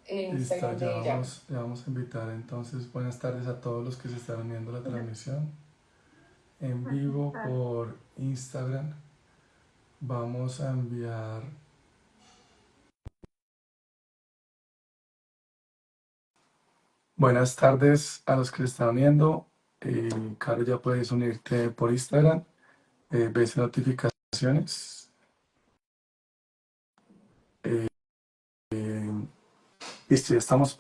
Listo, ya vamos a invitar entonces. Buenas tardes a todos los que se están uniendo a la transmisión en vivo por Instagram. Vamos a enviar. Buenas tardes a los que se están uniendo. Caro, ya puedes unirte por Instagram. Ves notificaciones. Listo, ya estamos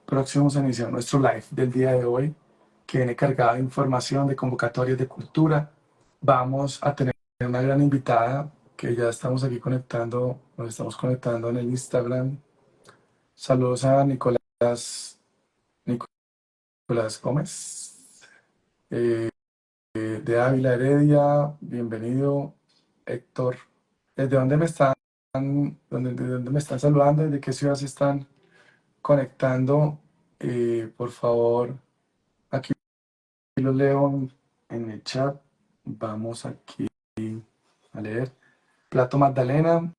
próximos a iniciar nuestro live del día de hoy, que viene cargado de información, de convocatorias de cultura. Vamos a tener una gran invitada que ya estamos aquí conectando, nos estamos conectando en el Instagram. Saludos a Nicolás Gómez, de Ávila Heredia. Bienvenido, Héctor. ¿Desde dónde me están, de dónde me están saludando? ¿Desde qué ciudad se están conectando? Por favor, aquí lo leo en el chat. Vamos aquí a leer. Plato Magdalena,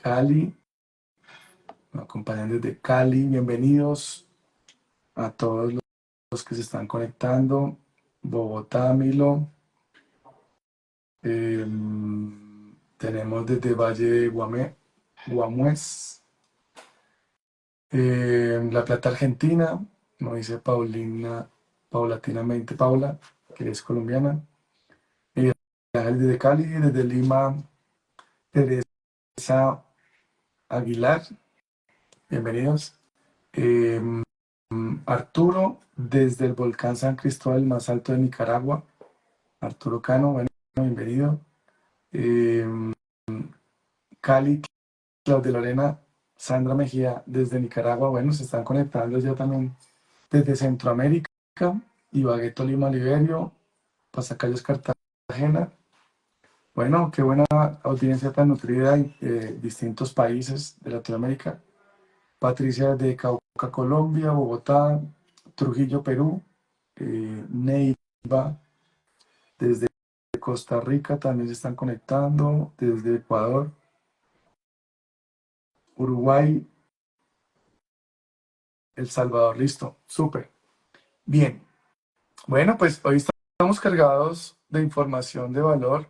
Cali, me acompañan desde Cali. Bienvenidos a todos los que se están conectando. Bogotá, Milo. Tenemos desde Valle de Guamués. La Plata, Argentina. Nos dice paulatinamente Paula, que es colombiana. Ángel desde Cali, desde Lima, Teresa Aguilar. Bienvenidos. Arturo, desde el volcán San Cristóbal, más alto de Nicaragua. Arturo Cano, bueno, bienvenido. Cali, Claudia Lorena, Sandra Mejía, desde Nicaragua. Bueno, se están conectando ya también desde Centroamérica. Ibagué, Tolima, Liberio, Pasacallos, Cartagena. Bueno, qué buena audiencia tan nutrida en distintos países de Latinoamérica. Patricia de Cauca, Colombia, Bogotá, Trujillo, Perú, Neiva, desde Costa Rica también se están conectando, desde Ecuador, Uruguay, El Salvador, listo, súper. Bien, bueno, pues hoy estamos cargados de información de valor.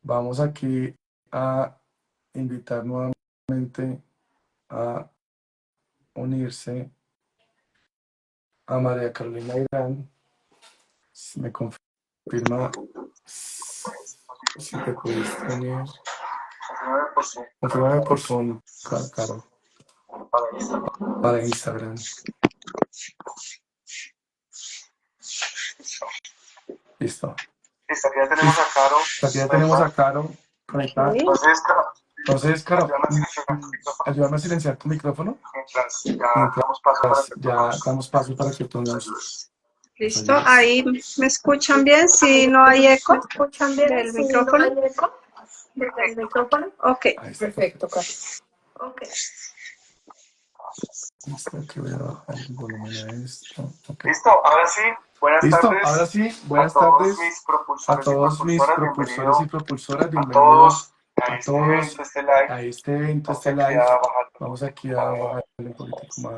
Vamos aquí a invitar nuevamente a unirse a María Carolina Irán. Me confirma si te pudiste unir. Confírmame por Zoom, Caro, para Instagram. Listo. Aquí ya tenemos a Caro conectada. Sí. Entonces, Caro, ayúdame a silenciar tu micrófono mientras ya damos paso para que tú nos Listo, ayudes. ahí me escuchan bien, si no hay eco del micrófono. Ok, Ahí está, perfecto. Ok. Listo, que voy a bajar el volumen a esto. Okay. Listo, ahora sí, buenas tardes a todos mis propulsores y propulsoras. Bienvenidos a todos a este evento, este live. Vamos aquí a bajarle un poquitico más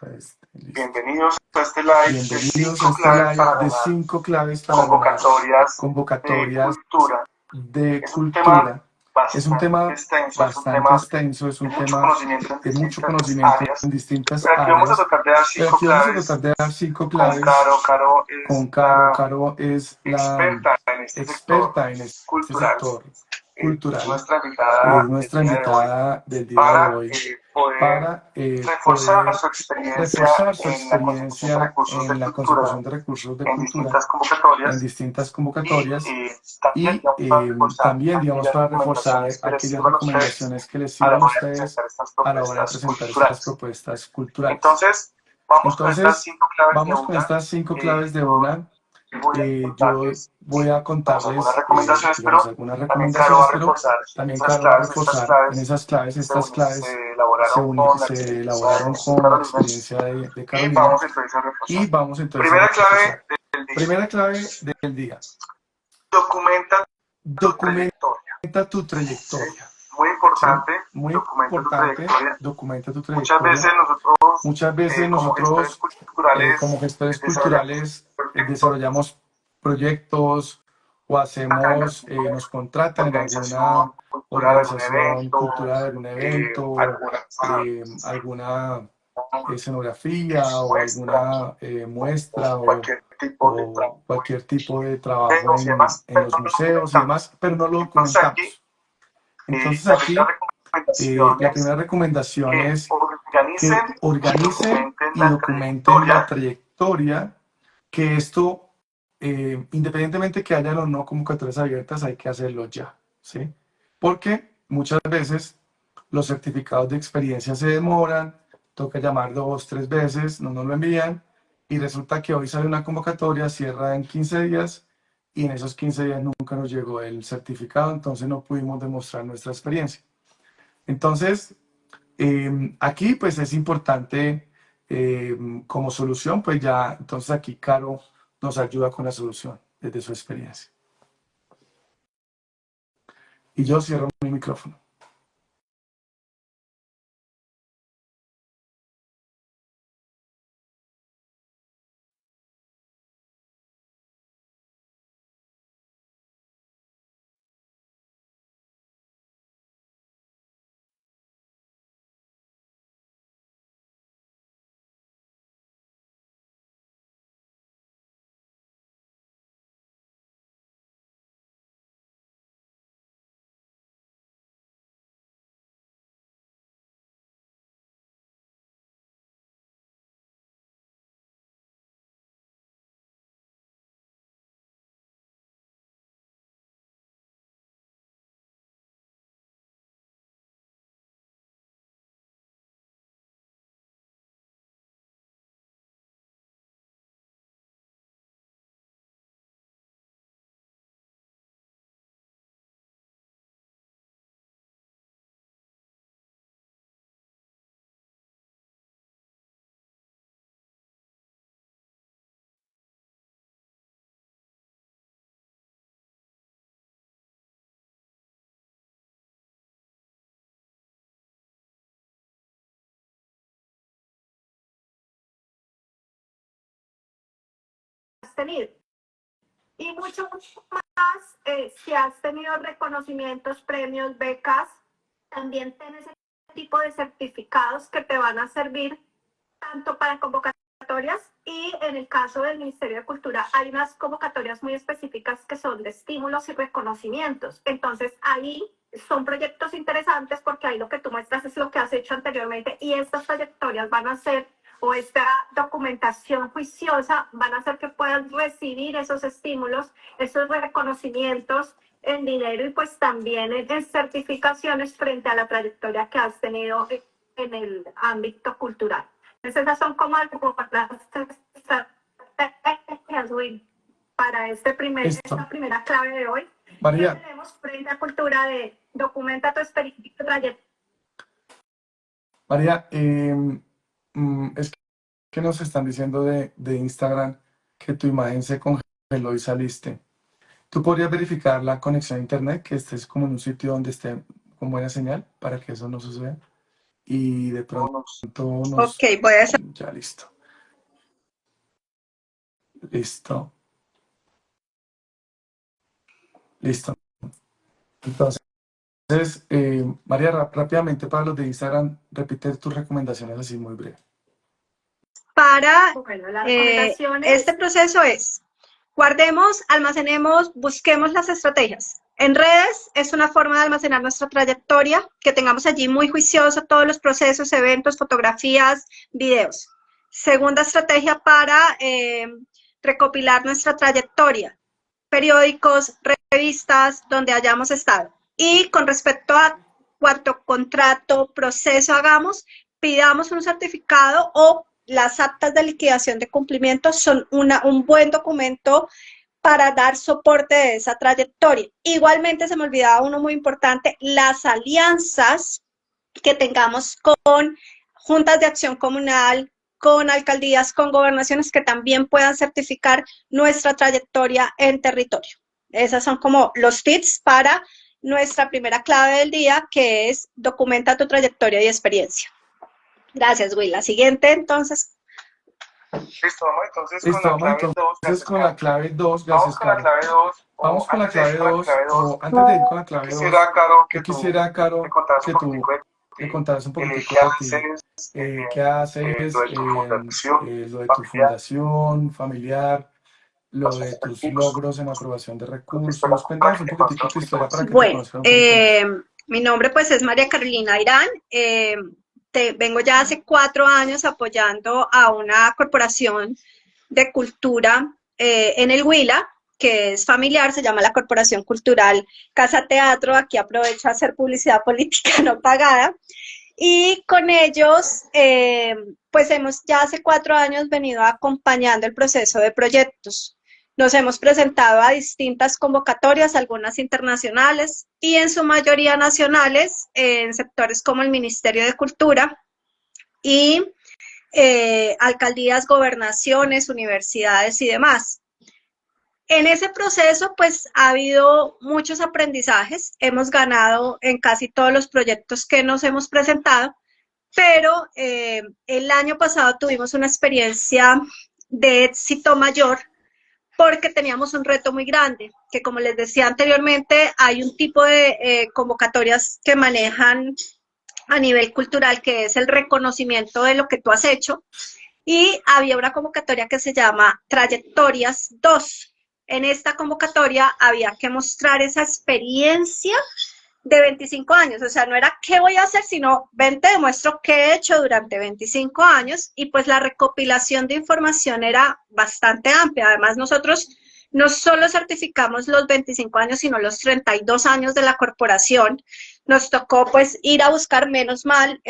a este. Listo. Bienvenidos a este live de 5 claves para convocatorias de cultura. Es un tema bastante extenso, es un tema de mucho conocimiento en distintas áreas. Pero aquí vamos a tratar de dar 5 claves. Con Caro. Caro es la experta en este sector cultural. Es nuestra invitada del día de hoy para reforzar su experiencia en la consecución de recursos de cultura en distintas convocatorias y también, digamos, para reforzar aquellas recomendaciones que les sirvan a ustedes a la hora de presentar estas propuestas culturales. Entonces, vamos con estas 5 claves de una. Yo voy a contarles digamos, algunas recomendaciones, pero también Caro va a reforzar en esas claves. Estas claves se elaboraron con la experiencia de Carolina y vamos entonces a reforzar. Primera clave del día. Documenta Documenta tu trayectoria. muy ¿sí? importante, Muy documenta tu importante, trayectoria. documenta tu Muchas veces trayectoria. nosotros, Muchas veces como gestores nosotros, como culturales, gestores desarrollamos culturales, proyectos desarrollamos proyectos o acá en hacemos, alguna nos contratan en alguna organización cultural, algún organización evento, cultural, algún evento, alguna alguna escenografía o muestra alguna muestra cualquier tipo de o trabajo cualquier tipo de en trabajo museos y demás, en pero los no lo museos y documentamos. demás, pero no lo Entonces aquí, documentamos. Entonces la primera aquí recomendación la es primera recomendación que es organicen que y organicen documenten y la documenten la trayectoria. trayectoria, que esto, independientemente que hayan o no convocatorias abiertas, hay que hacerlo ya, ¿sí? Porque muchas veces los certificados de experiencia se demoran, toca llamar 2, 3 veces, no nos lo envían, y resulta que hoy sale una convocatoria, cierra en 15 días, y en esos 15 días nunca nos llegó el certificado, entonces no pudimos demostrar nuestra experiencia. Entonces, aquí pues es importante como solución, pues ya, entonces aquí Caro nos ayuda con la solución desde su experiencia. Y yo cierro mi micrófono. Tenido. Y mucho más, si has tenido reconocimientos, premios, becas, también tienes ese tipo de certificados que te van a servir tanto para convocatorias y en el caso del Ministerio de Cultura hay unas convocatorias muy específicas que son de estímulos y reconocimientos. Entonces ahí son proyectos interesantes porque ahí lo que tú muestras es lo que has hecho anteriormente y estas trayectorias van a ser o esta documentación juiciosa van a hacer que puedan recibir esos estímulos, esos reconocimientos en dinero y pues también en certificaciones frente a la trayectoria que has tenido en el ámbito cultural. Entonces esas son como las estrategias, Will, para esta Listo. primera clave de hoy. ¿Qué María, tenemos frente a cultura de documenta tu experiencia y tu trayectoria? María, es que nos están diciendo de Instagram que tu imagen se congeló y saliste. ¿Tú podrías verificar la conexión a internet, que estés como en un sitio donde esté con buena señal para que eso no suceda? Y de pronto Ok, voy a hacer. ya listo. Listo. Listo. Entonces, María, rápidamente para los de Instagram, repite tus recomendaciones así muy breve. Para Bueno, las recomendaciones. este proceso es, guardemos, almacenemos, busquemos las estrategias. En redes es una forma de almacenar nuestra trayectoria, que tengamos allí muy juicioso todos los procesos, eventos, fotografías, videos. Segunda estrategia para recopilar nuestra trayectoria, periódicos, revistas, donde hayamos estado. Y con respecto a cuánto contrato, proceso hagamos, pidamos un certificado o las actas de liquidación de cumplimiento son un buen documento para dar soporte de esa trayectoria. Igualmente se me olvidaba uno muy importante, las alianzas que tengamos con juntas de acción comunal, con alcaldías, con gobernaciones que también puedan certificar nuestra trayectoria en territorio. Esos son como los tips para nuestra primera clave del día, que es documenta tu trayectoria y experiencia. Gracias, Will. La siguiente, entonces. Listo, vamos entonces Listo, con la vamos clave 2. entonces con la clave 2. Vamos Gracias, con la Caro. clave 2. Vamos con la clave 2, o antes Yo de ir con la clave 2, quisiera, Caro, yo quisiera, Caro, que tú me contaras un poquitico de ti, qué haces, lo de tu fundación familiar, lo de tus logros en aprobación de recursos. Cuéntanos un poquitico tu historia para que te Bueno, conozcan un poquito más. mi nombre pues es María Carolina Irán. Vengo ya hace 4 años apoyando a una corporación de cultura en el Huila, que es familiar, se llama la Corporación Cultural Casa Teatro. Aquí aprovecho a hacer publicidad política no pagada. Y con ellos, pues hemos ya hace 4 años venido acompañando el proceso de proyectos. Nos hemos presentado a distintas convocatorias, algunas internacionales y en su mayoría nacionales, en sectores como el Ministerio de Cultura y alcaldías, gobernaciones, universidades y demás. En ese proceso, pues ha habido muchos aprendizajes, hemos ganado en casi todos los proyectos que nos hemos presentado, pero el año pasado tuvimos una experiencia de éxito mayor porque teníamos un reto muy grande, que como les decía anteriormente, hay un tipo de convocatorias que manejan a nivel cultural, que es el reconocimiento de lo que tú has hecho, y había una convocatoria que se llama Trayectorias 2. En esta convocatoria había que mostrar esa experiencia de 25 años, o sea, no era qué voy a hacer, sino ven, te demuestro qué he hecho durante 25 años, y pues la recopilación de información era bastante amplia. Además, nosotros no solo certificamos los 25 años, sino los 32 años de la corporación. Nos tocó pues ir a buscar, menos mal,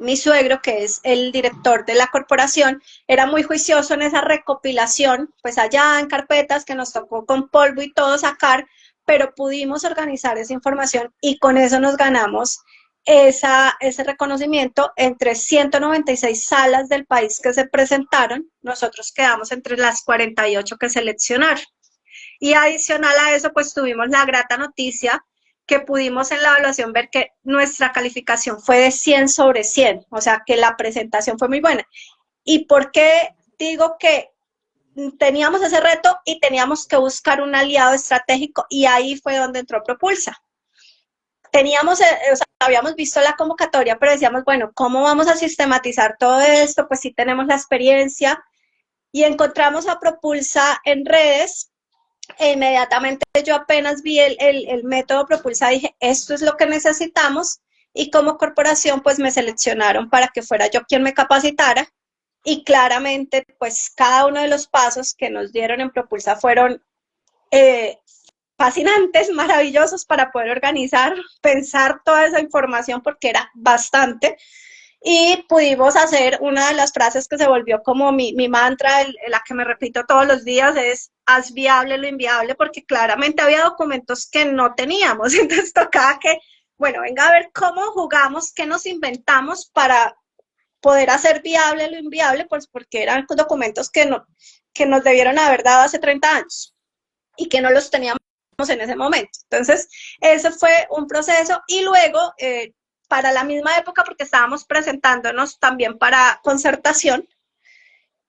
mi suegro, que es el director de la corporación, era muy juicioso en esa recopilación, pues allá en carpetas que nos tocó con polvo y todo sacar, pero pudimos organizar esa información y con eso nos ganamos ese reconocimiento entre 196 salas del país que se presentaron. Nosotros quedamos entre las 48 que seleccionaron. Y adicional a eso, pues tuvimos la grata noticia que pudimos en la evaluación ver que nuestra calificación fue de 100 sobre 100, o sea que la presentación fue muy buena. ¿Y por qué digo que teníamos ese reto y teníamos que buscar un aliado estratégico? Y ahí fue donde entró Propulsa. Teníamos, o sea, habíamos visto la convocatoria, pero decíamos, bueno, ¿cómo vamos a sistematizar todo esto? Pues sí tenemos la experiencia, y encontramos a Propulsa en redes. E inmediatamente yo apenas vi el método Propulsa, dije, esto es lo que necesitamos, y como corporación pues me seleccionaron para que fuera yo quien me capacitara, y claramente pues cada uno de los pasos que nos dieron en Propulsa fueron fascinantes, maravillosos, para poder organizar, pensar toda esa información, porque era bastante. Y pudimos hacer una de las frases que se volvió como mi mantra, la que me repito todos los días, es haz viable lo inviable, porque claramente había documentos que no teníamos, entonces tocaba que, bueno, venga a ver cómo jugamos, qué nos inventamos para poder hacer viable lo inviable, pues porque eran documentos que nos debieron haber dado hace 30 años y que no los teníamos en ese momento. Entonces, ese fue un proceso, y luego para la misma época, porque estábamos presentándonos también para concertación,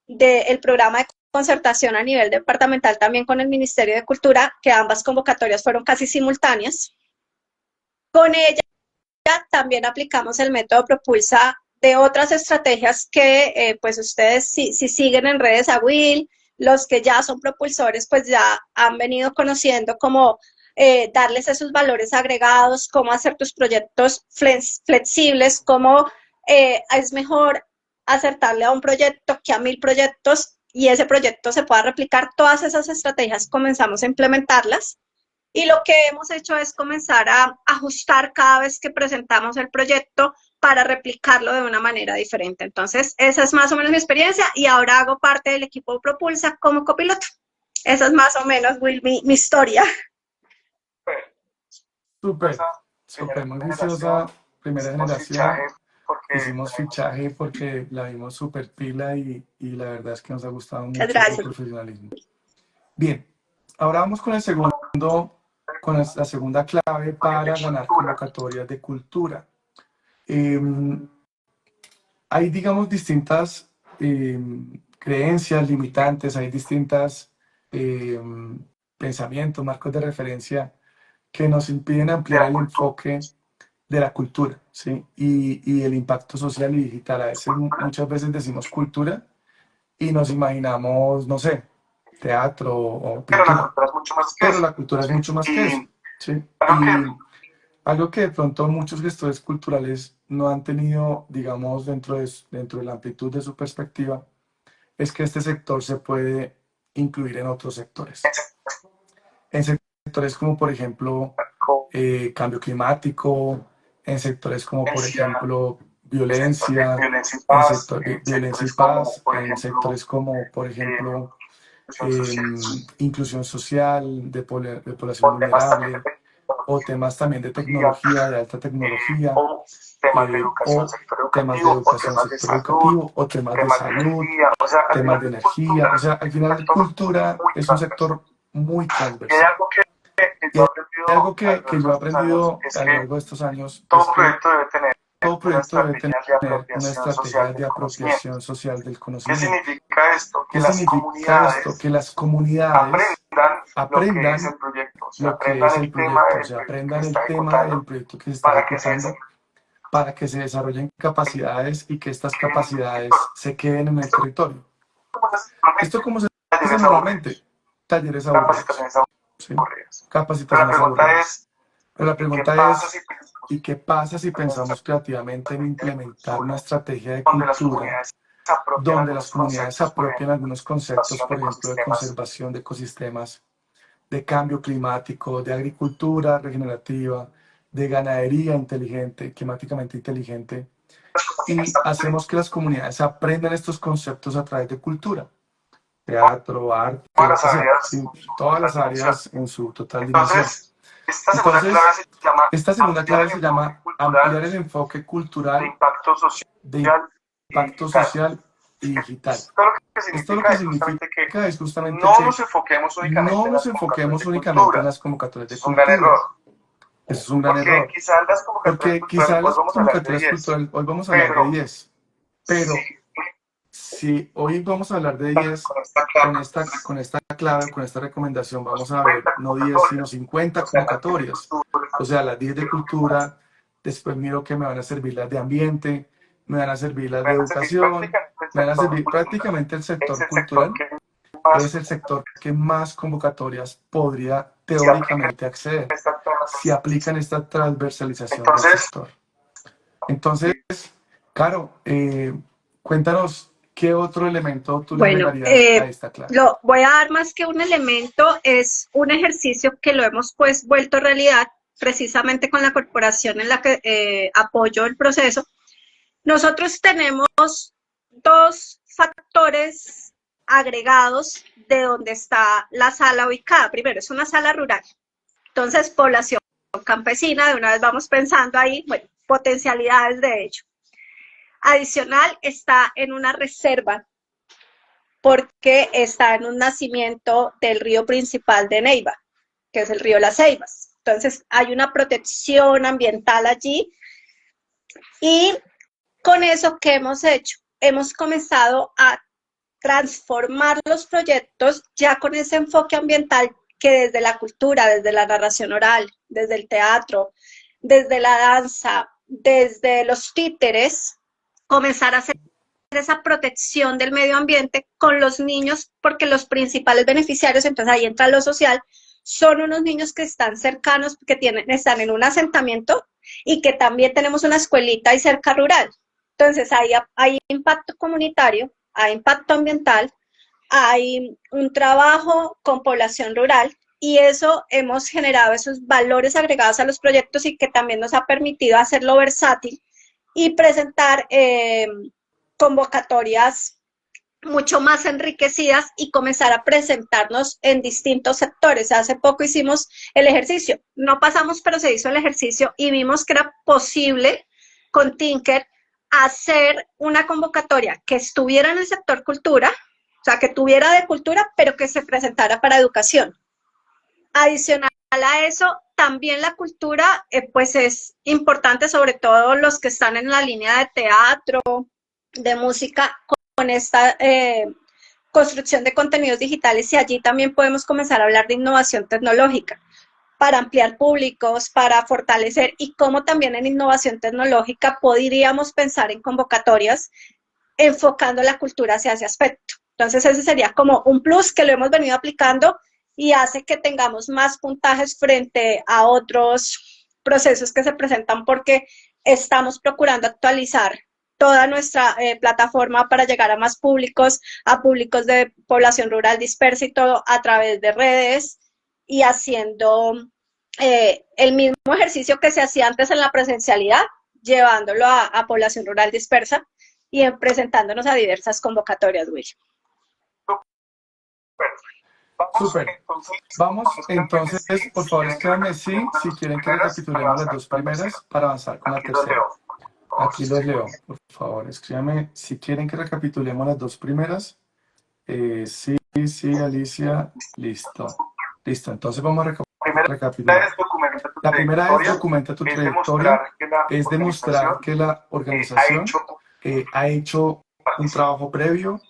del programa de concertación a nivel departamental también con el Ministerio de Cultura, que ambas convocatorias fueron casi simultáneas. Con ella también aplicamos el método Propulsa de otras estrategias que pues ustedes si siguen en redes a Will, los que ya son propulsores pues ya han venido conociendo como darles esos valores agregados, cómo hacer tus proyectos flexibles, cómo es mejor acertarle a un proyecto que a 1000 proyectos, y ese proyecto se pueda replicar. Todas esas estrategias comenzamos a implementarlas, y lo que hemos hecho es comenzar a ajustar cada vez que presentamos el proyecto para replicarlo de una manera diferente. Entonces, esa es más o menos mi experiencia, y ahora hago parte del equipo Propulsa como copiloto. Esa es más o menos, Will, mi historia. Súper, súper, muy juiciosa, primera generación. Hicimos fichaje porque la vimos súper pila, y la verdad es que nos ha gustado mucho el profesionalismo. Bien, ahora vamos con el segundo con la segunda clave para ganar convocatorias de cultura. Hay, digamos, distintas creencias limitantes, hay distintas pensamientos, marcos de referencia que nos impiden ampliar el enfoque de la cultura, ¿sí? Y el impacto social y digital. A veces, muchas veces decimos cultura y nos imaginamos, no sé, teatro o Pero la pintura, cultura es mucho más que pero eso. la cultura es mucho más que eso, Y ¿sí? algo que Y algo que de pronto muchos gestores culturales no han tenido, digamos, dentro de la amplitud de su perspectiva, es que este sector se puede incluir en otros sectores. En sectores como, por ejemplo, cambio climático, en sectores como, por ejemplo, violencia, violencia y en paz, en violencia y sectores como, paz, por en ejemplo, sectores como, por eh, ejemplo, social, inclusión social, de población o temas también de vulnerable, o temas también de tecnología, tecnología, de alta tecnología, o temas de educación, o sector temas de educativo, o educación, temas de sector salud, educativo, o temas de temas de salud, energía, o sea, al temas final de la energía. cultura O sea, es al un final sector cultura muy es un transversal. sector muy Y hay transversal. algo que Y yo he hay aprendido algo a lo que largo yo de he estos años, aprendido es a lo que largo de estos años es todo que proyecto debe tener todo una proyecto debe estrategia de tener una apropiación social estrategia de del conocimiento. apropiación social del ¿Qué conocimiento. significa esto? Que ¿Qué las significa esto? comunidades Que las comunidades aprendan lo que es aprendan el proyecto, o sea, lo que aprendan es el el tema proyecto, o del sea, proyecto que aprendan se el está tema del ejecutando proyecto que se está para que se ejecutando, desarrolle. para que se desarrollen capacidades y que estas capacidades se queden en el territorio. ¿Esto cómo se hace Talleres normalmente? aburridos, Talleres aburridos, capacitaciones ¿sí? aburridas. Pero la Capacitaciones pregunta aburridas. es, Pero la ¿qué pregunta pasa es, si pensamos ¿y qué pasa si en nuestra pensamos creativamente en estrategia de implementar una cultura, estrategia de donde las cultura comunidades se apropian donde las algunos comunidades se conceptos, por apropien ejemplo, algunos conceptos, conservación de por ejemplo, de ecosistemas, conservación de ecosistemas, de cambio climático, de agricultura regenerativa, de ganadería inteligente, climáticamente inteligente, las comunidades y aprenden hacemos que las comunidades aprendan estos conceptos a través de cultura, teatro, arte, todas lo las que sea, áreas ¿sí? en su Todas total las dimensión. áreas en su total dimensión. Entonces, esta segunda clave Entonces, se llama esta segunda ampliar clave el se enfoque llama cultural ampliar el enfoque de cultural impacto social de y impacto digital. social y digital. Esto lo que Esto lo significa que es justamente que significa es justamente no nos que enfoquemos únicamente no en nos las convocatorias enfoquemos de únicamente en cultura. las convocatorias de Es un gran cultura. error, Eso es un gran porque error, quizás las convocatorias porque culturales, quizás hoy las vamos a hablar de convocatorias 10, culturales, hoy vamos a hablar de pero 10, si pero si hoy vamos a hablar de con 10, esta clave, con esta clave, con esta recomendación, vamos a ver 50 no 10, sino convocatorias, 50 o sea, las 10 de convocatorias. cultura, O sea, las 10 de cultura, después miro que me van a servir las de ambiente, me van a servir las de van a servir educación, prácticamente el me van a sector servir cultural. prácticamente el Es sector el sector cultural. que más Es el sector que más convocatorias podría se aplica teóricamente acceder esta si transversalización. aplican esta transversalización del Entonces, sector. Entonces, Caro, cuéntanos qué otro elemento tú le Bueno, agregarías a esta clave. lo voy a dar más que un elemento, es un ejercicio que lo hemos pues vuelto realidad precisamente con la corporación en la que apoyo el proceso. Nosotros tenemos dos factores agregados de donde está la sala ubicada. Primero, es una sala rural. Entonces, población campesina, de una vez vamos pensando ahí, bueno, potencialidades de ello. Adicional, está en una reserva porque está en un nacimiento del río principal de Neiva, que es el río Las Ceibas. Entonces, hay una protección ambiental allí y con eso, ¿qué hemos hecho? Hemos comenzado a transformar los proyectos ya con ese enfoque ambiental que desde la cultura, desde la narración oral, desde el teatro, desde la danza, desde los títeres, comenzar a hacer esa protección del medio ambiente con los niños, porque los principales beneficiarios, entonces ahí entra lo social, son unos niños que están cercanos, que están en un asentamiento y que también tenemos una escuelita y cerca rural. Entonces hay impacto comunitario, hay impacto ambiental, hay un trabajo con población rural y eso hemos generado esos valores agregados a los proyectos y que también nos ha permitido hacerlo versátil y presentar convocatorias mucho más enriquecidas y comenzar a presentarnos en distintos sectores. Hace poco hicimos el ejercicio, no pasamos, pero se hizo el ejercicio y vimos que era posible con Tinker hacer una convocatoria que estuviera en el sector cultura, o sea, que tuviera de cultura, pero que se presentara para educación. Adicional a eso, también la cultura, pues es importante, sobre todo los que están en la línea de teatro, de música, con esta construcción de contenidos digitales, y allí también podemos comenzar a hablar de innovación tecnológica para ampliar públicos, para fortalecer, y cómo también en innovación tecnológica podríamos pensar en convocatorias enfocando la cultura hacia ese aspecto. Entonces ese sería como un plus que lo hemos venido aplicando y hace que tengamos más puntajes frente a otros procesos que se presentan, porque estamos procurando actualizar toda nuestra plataforma para llegar a más públicos, a públicos de población rural dispersa y todo a través de redes, y haciendo el mismo ejercicio que se hacía antes en la presencialidad, llevándolo a población rural dispersa y presentándonos a diversas convocatorias, Will. Súper. Vamos, entonces, por favor, escríbanme sí, si quieren que recapitulemos las dos primeras para avanzar con la tercera. Aquí los leo, por favor, escríbanme si quieren que recapitulemos las dos primeras. Sí, sí, Alicia, listo. Listo, entonces vamos a recapitular. La primera es documenta tu trayectoria, es demostrar que la organización ha hecho un trabajo previo,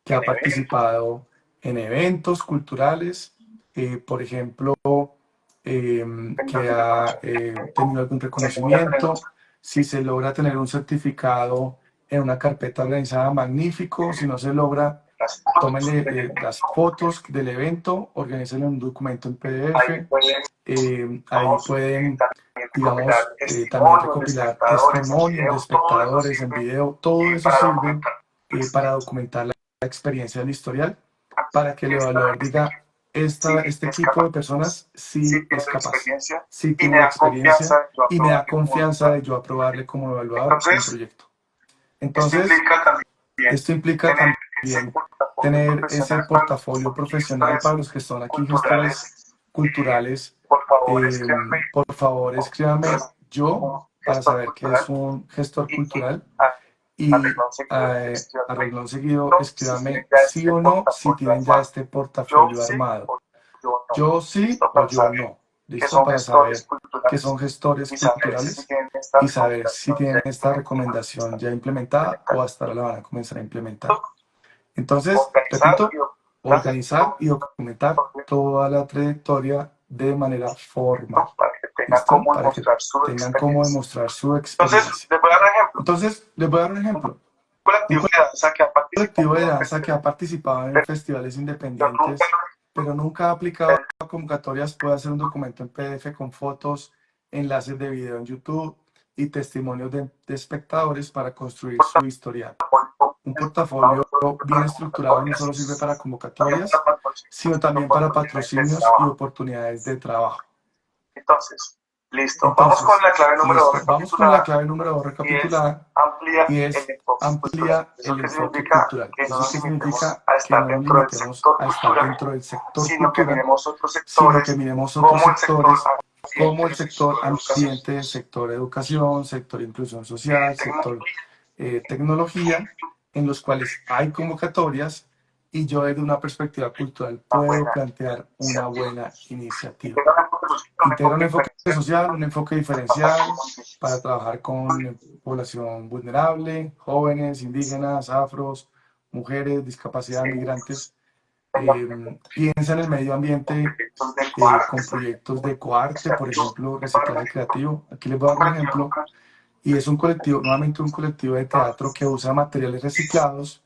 que ha participado en eventos culturales, por ejemplo, que ha tenido algún reconocimiento. Si se logra tener un certificado en una carpeta organizada, magnífico. Si no se logra, tómenle las fotos del evento, organícenlo en un documento en PDF. Ahí pueden, digamos, también recopilar testimonios de espectadores en video. Todo eso sirve para documentar la experiencia del historial, para que el evaluador diga, este equipo de personas sí es capaz, sí tiene la experiencia y me da confianza de yo aprobarle como evaluador un proyecto. Entonces, esto implica también tener ese portafolio profesional. Para los que son aquí gestores culturales, por favor escríbanme yo para saber que es un gestor cultural, y a renglón seguido escríbanme sí o no si tienen ya este portafolio armado. Yo sí o yo no. Listo, para saber que son gestores culturales y saber si tienen esta recomendación ya implementada o hasta ahora la van a comenzar a implementar. Entonces, repito, organizar y documentar toda la trayectoria de manera formal. ¿Listo? Para que tengan cómo demostrar su experiencia. Entonces, les voy a dar un ejemplo. Un colectivo de danza que ha participado en festivales independientes, pero nunca ha aplicado a convocatorias, puede hacer un documento en PDF con fotos, enlaces de video en YouTube y testimonios de espectadores para construir su historial. Un portafolio bien estructurado no solo sirve para convocatorias, sino también para patrocinios y oportunidades de trabajo. Entonces, listo. Vamos con la clave número 2. Vamos con la clave número 2 recapitulada, y es amplía el enfoque cultural. Eso significa que no nos limitemos a estar dentro del sector sino que cultural, miremos otros sino que sectores, miremos otros sectores, como el sector educación, ambiente, sector educación, sector inclusión social, sector tecnología, en los cuales hay convocatorias, y yo desde una perspectiva cultural puedo plantear una buena iniciativa. Integra un enfoque social, un enfoque diferencial para trabajar con población vulnerable, jóvenes, indígenas, afros, mujeres, discapacidad, migrantes. Piensa en el medio ambiente con proyectos de coarte, por ejemplo, reciclaje creativo. Aquí les voy a dar un ejemplo, y es un colectivo, nuevamente un colectivo de teatro que usa materiales reciclados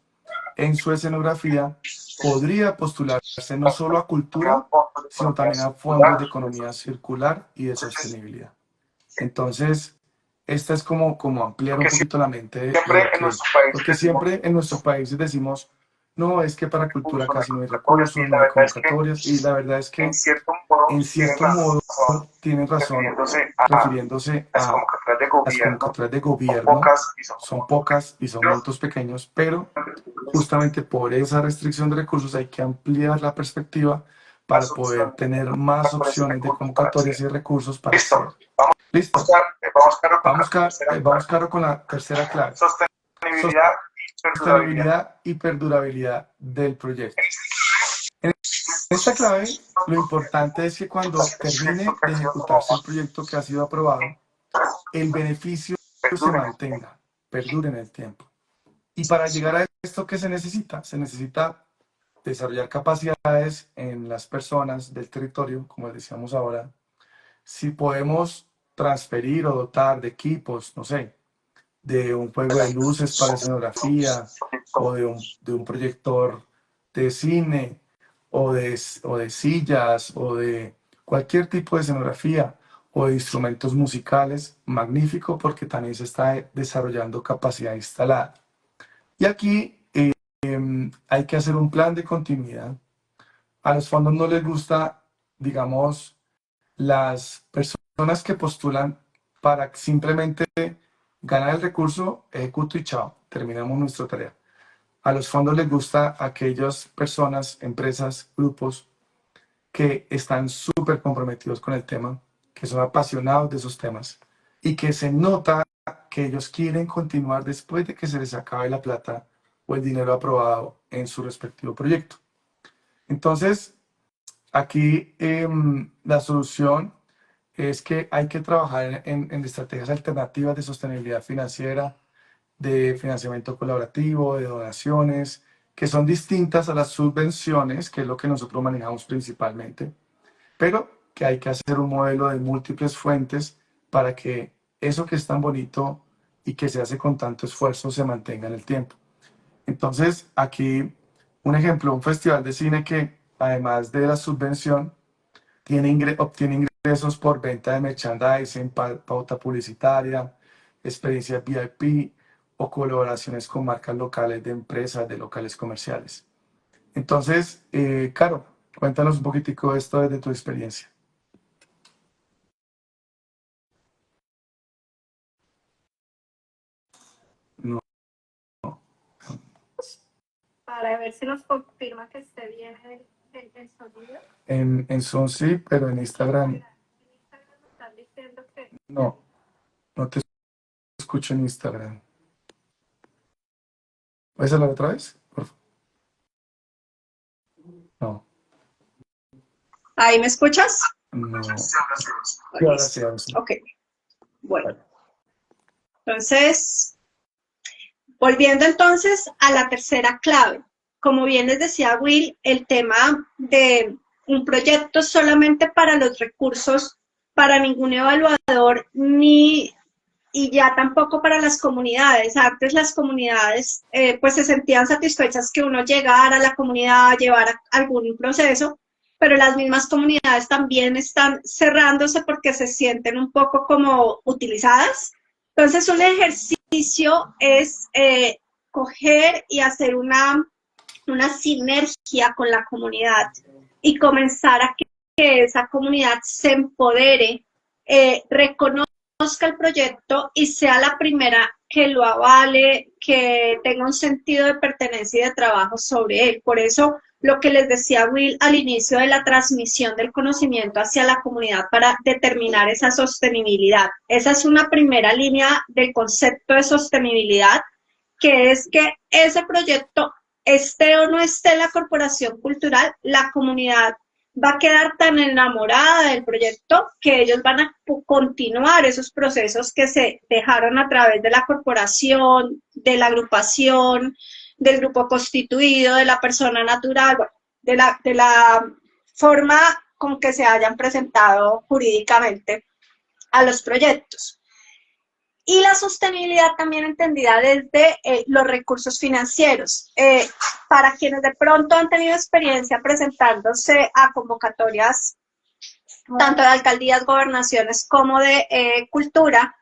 en su escenografía. Podría postularse no solo a cultura, sino también a fondos de economía circular y de sostenibilidad. Entonces, esta es como ampliar un poquito la mente de porque siempre en nuestros países decimos, no, es que para cultura casi no hay recursos, no hay convocatorias, y la verdad es que en cierto modo tienen razón, refiriéndose a las convocatorias de gobierno. Son pocas y son montos pequeños, pero justamente por esa restricción de recursos hay que ampliar la perspectiva para poder tener más opciones de convocatorias y recursos para hacer. Listo. Vamos claro con la tercera clave. Sostenibilidad y perdurabilidad del proyecto. En esta clave, lo importante es que cuando termine de ejecutarse el proyecto que ha sido aprobado, el beneficio se mantenga, perdure en el tiempo. Y para llegar a esto, ¿qué se necesita? Se necesita desarrollar capacidades en las personas del territorio, como decíamos ahora. Si podemos transferir o dotar de equipos, no sé, de un juego de luces para escenografía, o de un proyector de cine, o de sillas, o de cualquier tipo de escenografía, o de instrumentos musicales, magnífico, porque también se está desarrollando capacidad instalada. Y aquí hay que hacer un plan de continuidad. A los fondos no les gusta, digamos, las personas que postulan para simplemente ganar el recurso, ejecuto y chao, terminamos nuestra tarea. A los fondos les gusta aquellas personas, empresas, grupos que están súper comprometidos con el tema, que son apasionados de esos temas y que se nota que ellos quieren continuar después de que se les acabe la plata o el dinero aprobado en su respectivo proyecto. Entonces, aquí la solución es que hay que trabajar en estrategias alternativas de sostenibilidad financiera, de financiamiento colaborativo, de donaciones, que son distintas a las subvenciones, que es lo que nosotros manejamos principalmente, pero que hay que hacer un modelo de múltiples fuentes para que eso que es tan bonito y que se hace con tanto esfuerzo se mantenga en el tiempo. Entonces, aquí un ejemplo, un festival de cine que además de la subvención obtiene ingresos por venta de merchandising, pauta publicitaria, experiencias VIP o colaboraciones con marcas locales de empresas, de locales comerciales. Entonces, Caro, cuéntanos un poquitico esto desde tu experiencia. No, Para ver si nos confirma que esté bien el sonido. en Zoom sí, pero en Instagram En Instagram nos están diciendo que no, no te escucho en Instagram. ¿Puedes hablar otra vez? Por favor. No, ¿Ahí me escuchas? no. Oh, Y ahora listo. sí, ahora sí. Ok, bueno. Entonces, volviendo entonces a la tercera clave. Como bien les decía Will, el tema de un proyecto solamente para los recursos, para ningún evaluador, y ya tampoco para las comunidades. Antes las comunidades pues se sentían satisfechas que uno llegara a la comunidad, llevara algún proceso, pero las mismas comunidades también están cerrándose porque se sienten un poco como utilizadas. Entonces un ejercicio es coger y hacer una sinergia con la comunidad y comenzar a que esa comunidad se empodere, reconozca el proyecto y sea la primera que lo avale, que tenga un sentido de pertenencia y de trabajo sobre él. Por eso, lo que les decía Will al inicio de la transmisión del conocimiento hacia la comunidad para determinar esa sostenibilidad. Esa es una primera línea del concepto de sostenibilidad, que es que ese proyecto, esté o no esté en la corporación cultural, la comunidad va a quedar tan enamorada del proyecto que ellos van a continuar esos procesos que se dejaron a través de la corporación, de la agrupación, del grupo constituido, de la persona natural, bueno, de la forma con que se hayan presentado jurídicamente a los proyectos. Y la sostenibilidad también entendida desde los recursos financieros. Para quienes de pronto han tenido experiencia presentándose a convocatorias, tanto de alcaldías, gobernaciones, como de cultura,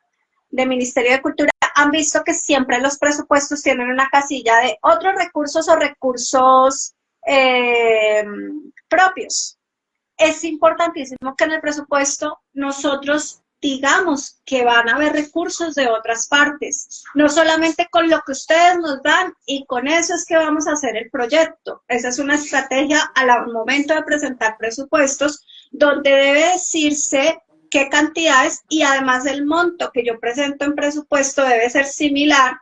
de Ministerio de Cultura, han visto que siempre los presupuestos tienen una casilla de otros recursos o recursos propios. Es importantísimo que en el presupuesto nosotros digamos que van a haber recursos de otras partes, no solamente con lo que ustedes nos dan y con eso es que vamos a hacer el proyecto. Esa es una estrategia al momento de presentar presupuestos, donde debe decirse qué cantidades y además el monto que yo presento en presupuesto debe ser similar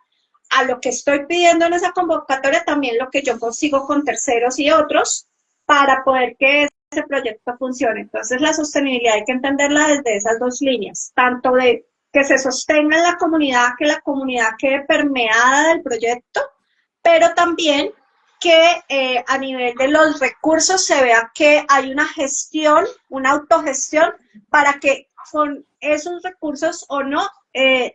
a lo que estoy pidiendo en esa convocatoria, también lo que yo consigo con terceros y otros, para poder que ese proyecto funcione. Entonces, la sostenibilidad hay que entenderla desde esas dos líneas, tanto de que se sostenga en la comunidad, que la comunidad quede permeada del proyecto, pero también que a nivel de los recursos se vea que hay una gestión, una autogestión, para que con esos recursos o no,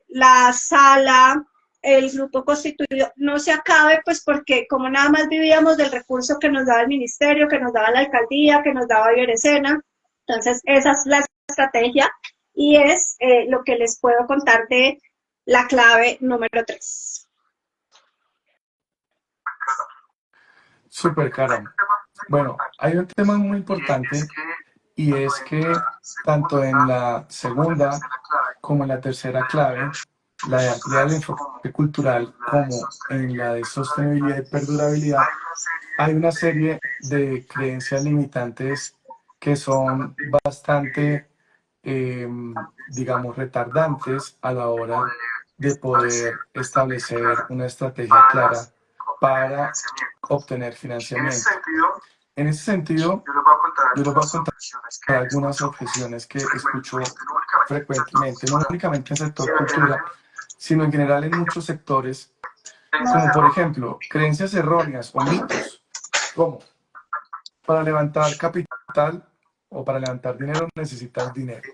la sala, el grupo constituido no se acabe, pues porque como nada más vivíamos del recurso que nos daba el ministerio, que nos daba la alcaldía, que nos daba Iberescena. Entonces esa es la estrategia y es lo que les puedo contar de la clave número 3. Súper, Karen. Bueno, hay un tema muy importante y es que tanto en la segunda como en la tercera clave, la de ampliar el enfoque cultural como en la de sostenibilidad y perdurabilidad, hay una serie de creencias limitantes que son bastante, digamos, retardantes a la hora de poder establecer una estrategia clara para obtener financiamiento. En ese sentido, yo les voy a contar algunas objeciones que escucho frecuentemente, no únicamente en el sector cultura, sino en general en muchos sectores, como por ejemplo, creencias erróneas o mitos, como para levantar capital o para levantar dinero necesitas dinero.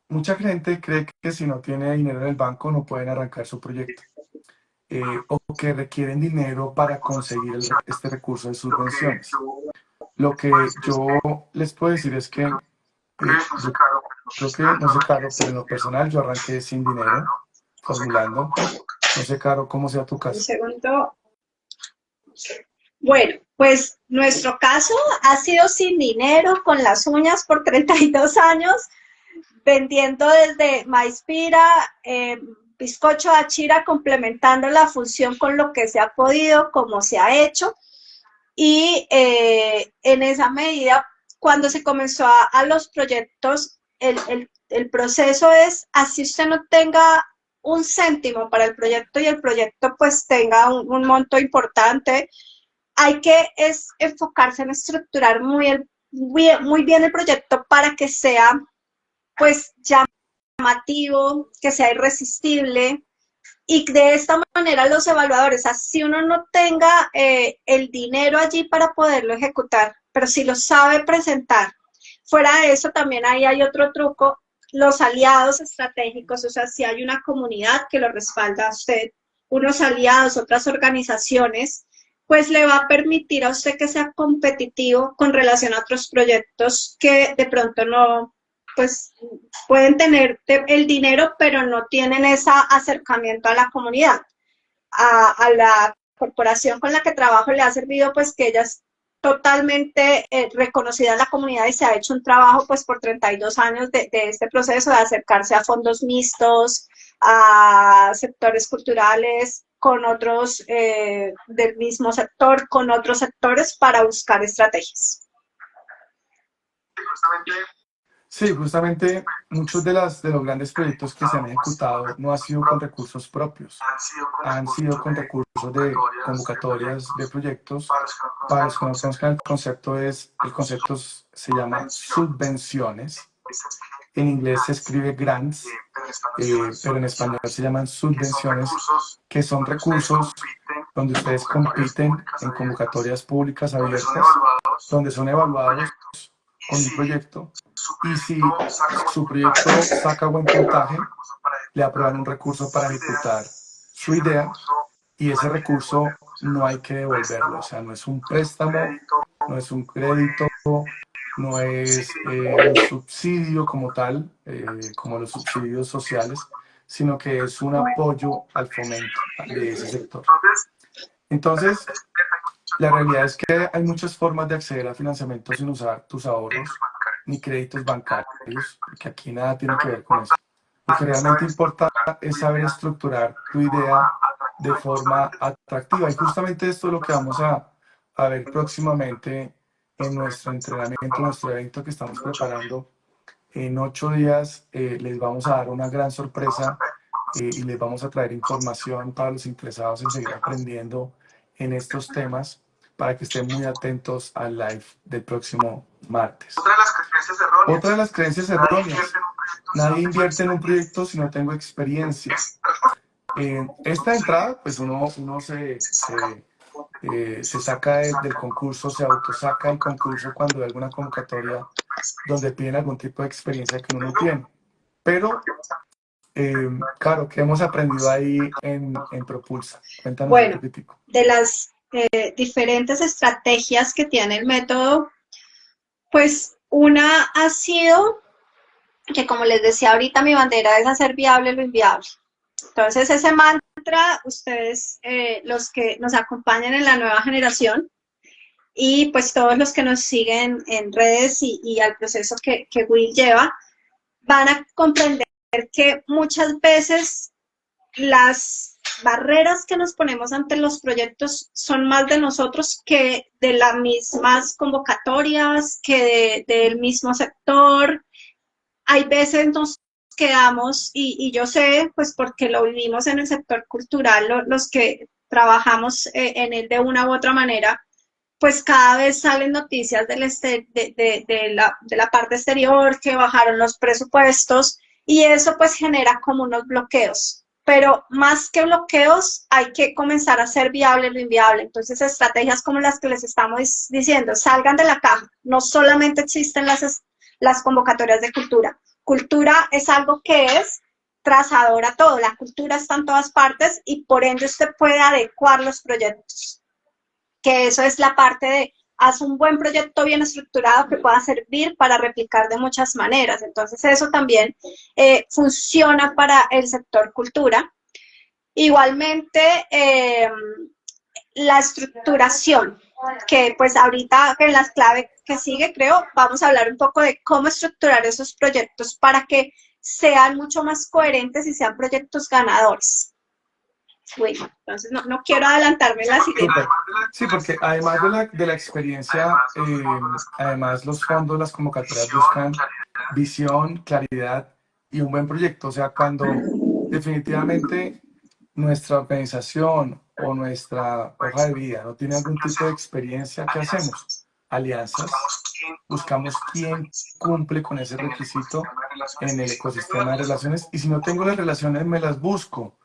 Mucha gente cree que si no tiene dinero en el banco no pueden arrancar su proyecto. O que requieren dinero para conseguir este recurso de subvenciones. Lo que yo les puedo decir es que yo creo que no sé, Caro, pero en lo personal yo arranqué sin dinero, formulando. No sé, Caro, cómo sea tu caso. Un segundo. Bueno, pues nuestro caso ha sido sin dinero, con las uñas por 32 años, vendiendo desde Maispira, bizcocho de achira, complementando la función con lo que se ha podido, como se ha hecho. Y en esa medida, cuando se comenzó a los proyectos, el proceso es, así usted no tenga un céntimo para el proyecto y el proyecto pues tenga un monto importante, hay que enfocarse en estructurar muy bien el proyecto para que sea pues llamativo, que sea irresistible, y de esta manera los evaluadores, así uno no tenga el dinero allí para poderlo ejecutar, pero si lo sabe presentar. Fuera de eso también ahí hay otro truco, los aliados estratégicos, o sea, si hay una comunidad que lo respalda a usted, unos aliados, otras organizaciones, pues le va a permitir a usted que sea competitivo con relación a otros proyectos que de pronto no, pues pueden tener el dinero, pero no tienen ese acercamiento a la comunidad. A la corporación con la que trabajo le ha servido pues que ella es totalmente reconocida en la comunidad y se ha hecho un trabajo pues por 32 años de este proceso de acercarse a fondos mixtos, a sectores culturales, con otros del mismo sector, con otros sectores para buscar estrategias. Sí, justamente muchos de los grandes proyectos que se han ejecutado no han sido con recursos propios, han sido con recursos de convocatorias de proyectos. Para los que no conozcan el concepto se llama subvenciones. En inglés se escribe grants, pero en español se llaman subvenciones, que son recursos donde ustedes compiten en convocatorias públicas abiertas, donde son evaluados con un proyecto, y si su proyecto saca buen puntaje, le aprueban un recurso para ejecutar su idea, y ese recurso no hay que devolverlo, o sea, no es un préstamo, no es un crédito, no es un subsidio como tal, como los subsidios sociales, sino que es un apoyo al fomento de ese sector. Entonces, la realidad es que hay muchas formas de acceder a financiamiento sin usar tus ahorros ni créditos bancarios, porque aquí nada tiene que ver con eso. Lo que realmente importa es saber estructurar tu idea de forma atractiva. Y justamente esto es lo que vamos a ver próximamente en nuestro entrenamiento, nuestro evento que estamos preparando. En 8 días les vamos a dar una gran sorpresa y les vamos a traer información para los interesados en seguir aprendiendo en estos temas, para que estén muy atentos al live del próximo martes. Otra de las creencias erróneas. Otra de las creencias erróneas. Nadie invierte en un proyecto si no tengo experiencia. Esta entrada, pues uno se saca del concurso, se autosaca del concurso cuando hay alguna convocatoria donde piden algún tipo de experiencia que uno no tiene. Pero, claro, ¿qué hemos aprendido ahí en Propulsa? Cuéntanos un poquitico. De las diferentes estrategias que tiene el método, pues una ha sido que, como les decía ahorita, mi bandera es hacer viable lo inviable. Entonces, ese mantra, ustedes, los que nos acompañan en la nueva generación, y pues todos los que nos siguen en redes y al proceso que Will lleva, van a comprender que muchas veces las barreras que nos ponemos ante los proyectos son más de nosotros que de las mismas convocatorias, que del mismo sector. Hay veces nos quedamos, y yo sé, pues porque lo vivimos en el sector cultural, los que trabajamos en él de una u otra manera, pues cada vez salen noticias de la parte exterior, que bajaron los presupuestos, y eso pues genera como unos bloqueos. Pero más que bloqueos, hay que comenzar a hacer viable lo inviable. Entonces, estrategias como las que les estamos diciendo, salgan de la caja. No solamente existen las convocatorias de cultura. Cultura es algo que es trazador a todo. La cultura está en todas partes y por ende usted puede adecuar los proyectos. Que eso es la parte de haz un buen proyecto bien estructurado que pueda servir para replicar de muchas maneras. Entonces eso también funciona para el sector cultura. Igualmente, la estructuración, que pues ahorita en las claves que sigue, creo, vamos a hablar un poco de cómo estructurar esos proyectos para que sean mucho más coherentes y sean proyectos ganadores. Bueno, entonces no quiero adelantarme la siguiente. Sí, porque además de la experiencia, además los fondos, las convocatorias buscan visión, claridad y un buen proyecto. O sea, cuando definitivamente nuestra organización o nuestra hoja de vida no tiene algún tipo de experiencia, ¿qué hacemos? Alianzas, buscamos quién cumple con ese requisito en el ecosistema de relaciones, y si no tengo las relaciones me las busco.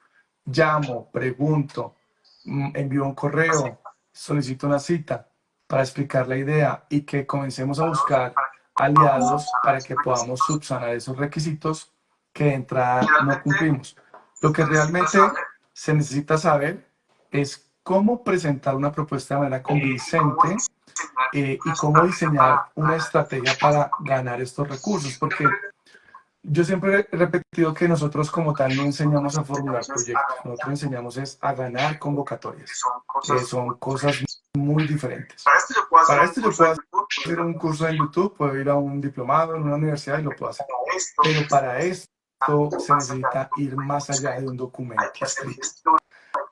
Llamo, pregunto, envío un correo, solicito una cita para explicar la idea y que comencemos a buscar aliados para que podamos subsanar esos requisitos que de entrada no cumplimos. Lo que realmente se necesita saber es cómo presentar una propuesta de manera convincente y cómo diseñar una estrategia para ganar estos recursos, porque yo siempre he repetido que nosotros como tal no enseñamos a formular proyectos, nosotros enseñamos es a ganar convocatorias, que son cosas muy diferentes. Para esto yo puedo hacer un curso en YouTube, puedo ir a un diplomado en una universidad y lo puedo hacer, pero para esto se necesita ir más allá de un documento escrito.